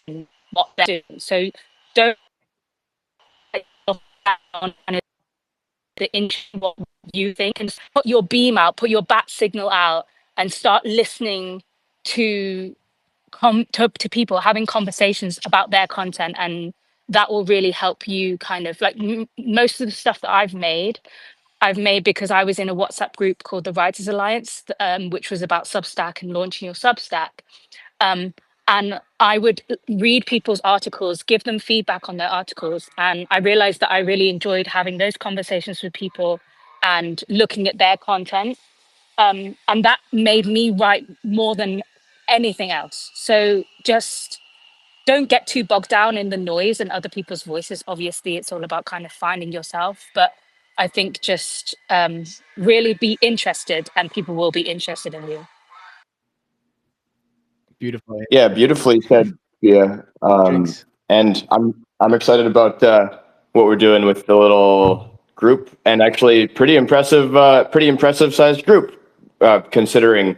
in what they're doing. So don't down and what you think, and put your beam out, put your bat signal out, and start listening to to people, having conversations about their content, and that will really help you kind of like most of the stuff that I've made because I was in a WhatsApp group called the Writers Alliance, which was about Substack and launching your Substack. And I would read people's articles, give them feedback on their articles. And I realized that I really enjoyed having those conversations with people and looking at their content. And that made me write more than anything else. So just don't get too bogged down in the noise and other people's voices. Obviously, it's all about kind of finding yourself, but I think just really be interested, and people will be interested in you. Beautiful. Yeah, beautifully said. Yeah, Drinks. and I'm excited about what we're doing with the little group, and actually pretty impressive sized group, considering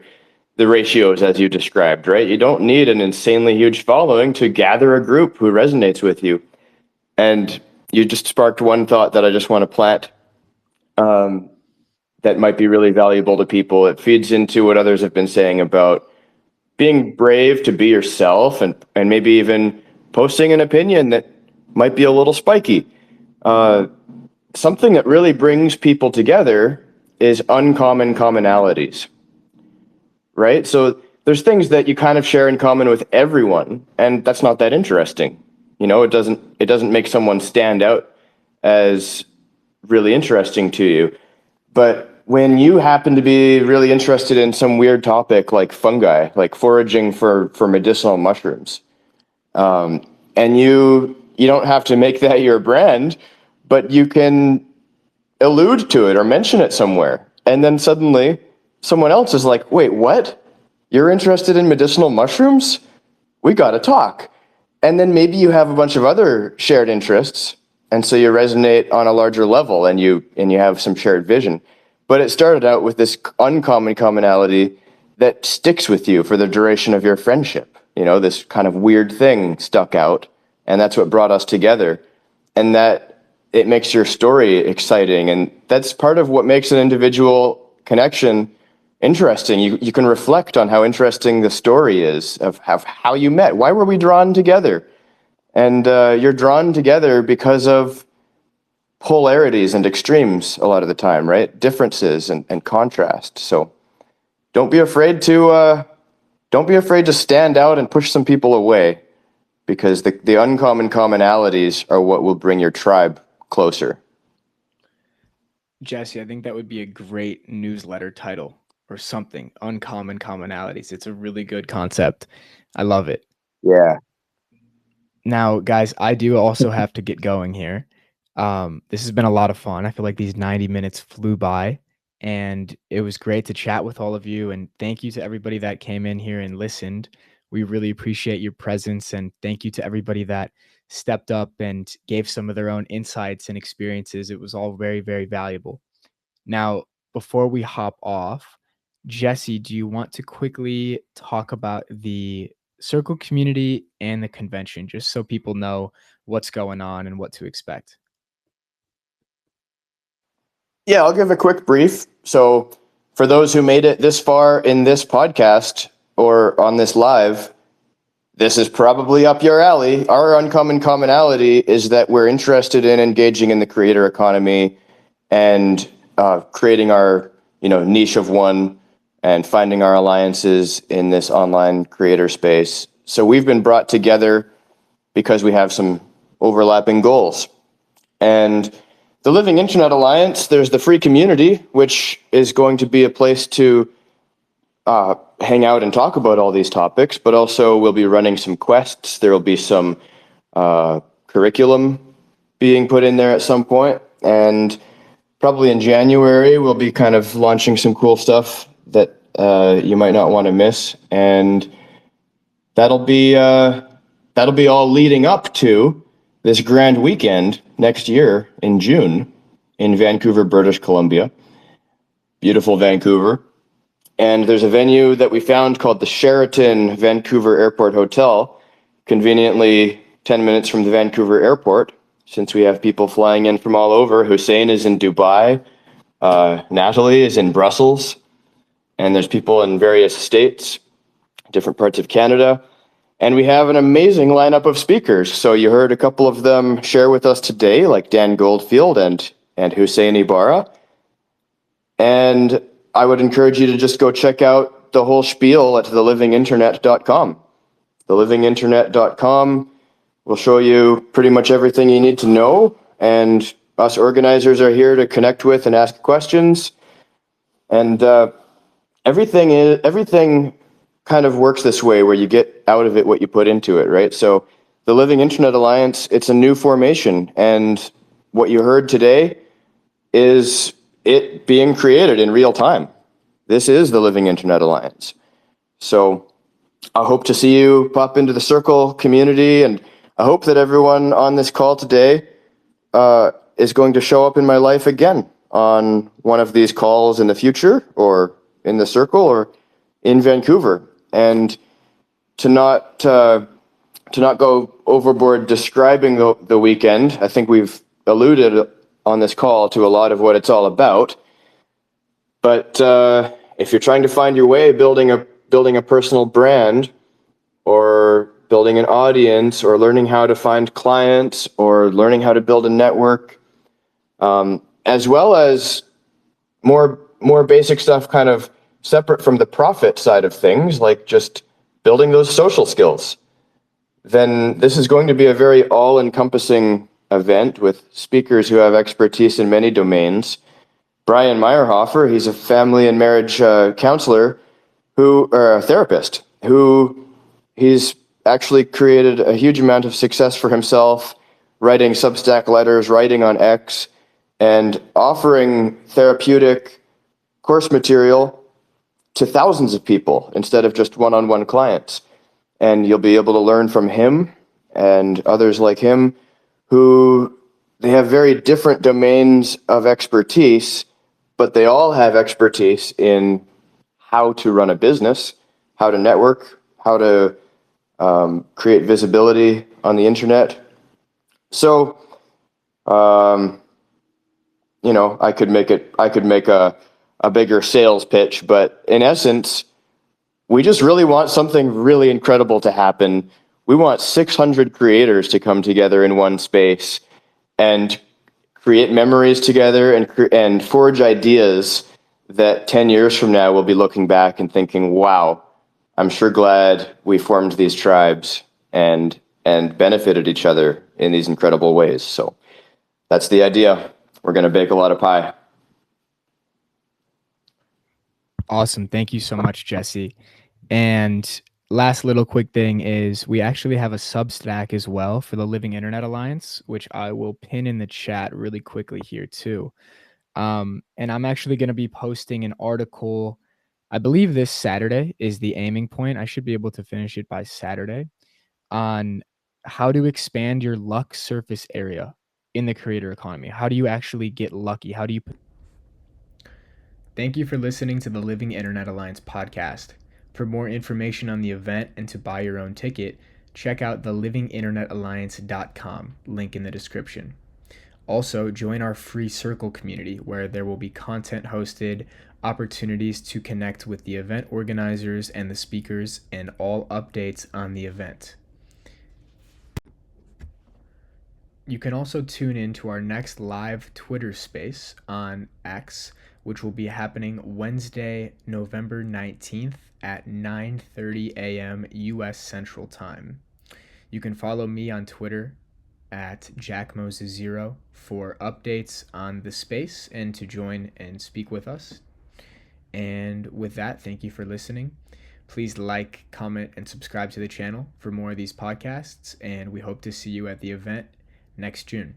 the ratios as you described. Right, you don't need an insanely huge following to gather a group who resonates with you, and you just sparked one thought that I just want to plant. That might be really valuable to people. It feeds into what others have been saying about being brave to be yourself, and maybe even posting an opinion that might be a little spiky. Something that really brings people together is uncommon commonalities, right? So there's things that you kind of share in common with everyone, and that's not that interesting. You know, it doesn't make someone stand out as really interesting to you. But when you happen to be really interested in some weird topic like fungi, like foraging for medicinal mushrooms, and you don't have to make that your brand, but you can allude to it or mention it somewhere, and then suddenly someone else is like, "Wait, what? You're interested in medicinal mushrooms? We got to talk." And then maybe you have a bunch of other shared interests, and so you resonate on a larger level, and you have some shared vision. But it started out with this uncommon commonality that sticks with you for the duration of your friendship. You know, this kind of weird thing stuck out, and that's what brought us together. And that it makes your story exciting, and that's part of what makes an individual connection interesting. You can reflect on how interesting the story is of how you met. Why were we drawn together? And you're drawn together because of polarities and extremes a lot of the time, right? Differences and contrast. So don't be afraid to stand out and push some people away, because the uncommon commonalities are what will bring your tribe closer. Jesse, I think that would be a great newsletter title or something. Uncommon commonalities. It's a really good concept. I love it. Yeah. Now, guys, I do also have to get going here. This has been a lot of fun. I feel like these 90 minutes flew by, and it was great to chat with all of you. And thank you to everybody that came in here and listened. We really appreciate your presence, and thank you to everybody that stepped up and gave some of their own insights and experiences. It was all very, very valuable. Now, before we hop off, Jesse, do you want to quickly talk about the Circle community and the convention, just so people know what's going on and what to expect? Yeah, I'll give a quick brief. So for those who made it this far in this podcast or on this live, this is probably up your alley. Our uncommon commonality is that we're interested in engaging in the creator economy and creating our niche of one and finding our alliances in this online creator space. So we've been brought together because we have some overlapping goals. And the Living Internet Alliance, there's the free community, which is going to be a place to hang out and talk about all these topics, but also we'll be running some quests. There will be some curriculum being put in there at some point, and probably in January we'll be kind of launching some cool stuff that you might not want to miss, and that'll be all leading up to this grand weekend next year in June in Vancouver, British Columbia. Beautiful Vancouver. And there's a venue that we found called the Sheraton Vancouver Airport Hotel, conveniently 10 minutes from the Vancouver airport, since we have people flying in from all over. Hussain is in Dubai, Nathalie is in Brussels, and there's people in various states, different parts of Canada. And we have an amazing lineup of speakers. So you heard a couple of them share with us today, like Dan Goldfield and Hussain Ibarra. And I would encourage you to just go check out the whole spiel at thelivinginternet.com. Thelivinginternet.com will show you pretty much everything you need to know. And us organizers are here to connect with and ask questions. And everything kind of works this way where you get out of it what you put into it, right? So the Living Internet Alliance, it's a new formation, and what you heard today is it being created in real time. This is the Living Internet Alliance. So I hope to see you pop into the Circle community, and I hope that everyone on this call today is going to show up in my life again on one of these calls in the future, or in the Circle, or in Vancouver. And to not go overboard describing the weekend, I think we've alluded on this call to a lot of what it's all about. But if you're trying to find your way building a personal brand, or building an audience, or learning how to find clients, or learning how to build a network, as well as more basic stuff kind of separate from the profit side of things, like just building those social skills, then this is going to be a very all-encompassing event with speakers who have expertise in many domains. Brian Meyerhofer, he's a family and marriage counselor, or a therapist, who he's actually created a huge amount of success for himself, writing Substack letters, writing on X, and offering therapeutic course material to thousands of people instead of just one-on-one clients. And you'll be able to learn from him and others like him who they have very different domains of expertise, but they all have expertise in how to run a business, how to network, how to create visibility on the internet. So, I could make a bigger sales pitch, but in essence, we just really want something really incredible to happen. We want 600 creators to come together in one space and create memories together and forge ideas that 10 years from now we'll be looking back and thinking, wow, I'm sure glad we formed these tribes and benefited each other in these incredible ways. So that's the idea. We're going to bake a lot of pie. Awesome. Thank you so much, Jesse. And last little quick thing is we actually have a Substack as well for the Living Internet Alliance, which I will pin in the chat really quickly here too. And I'm actually going to be posting an article, I believe this Saturday is the aiming point. I should be able to finish it by Saturday, on how to expand your luck surface area in the creator economy. How do you actually get lucky? How do you... Thank you for listening to the Living Internet Alliance podcast. For more information on the event and to buy your own ticket, check out the livinginternetalliance.com, link in the description. Also, join our free Circle community where there will be content hosted, opportunities to connect with the event organizers and the speakers, and all updates on the event. You can also tune in to our next live Twitter space on X, which will be happening Wednesday, November 19th at 9:30 a.m. U.S. Central Time. You can follow me on Twitter at JackMoses0 for updates on the space and to join and speak with us. And with that, thank you for listening. Please like, comment, and subscribe to the channel for more of these podcasts, and we hope to see you at the event next June.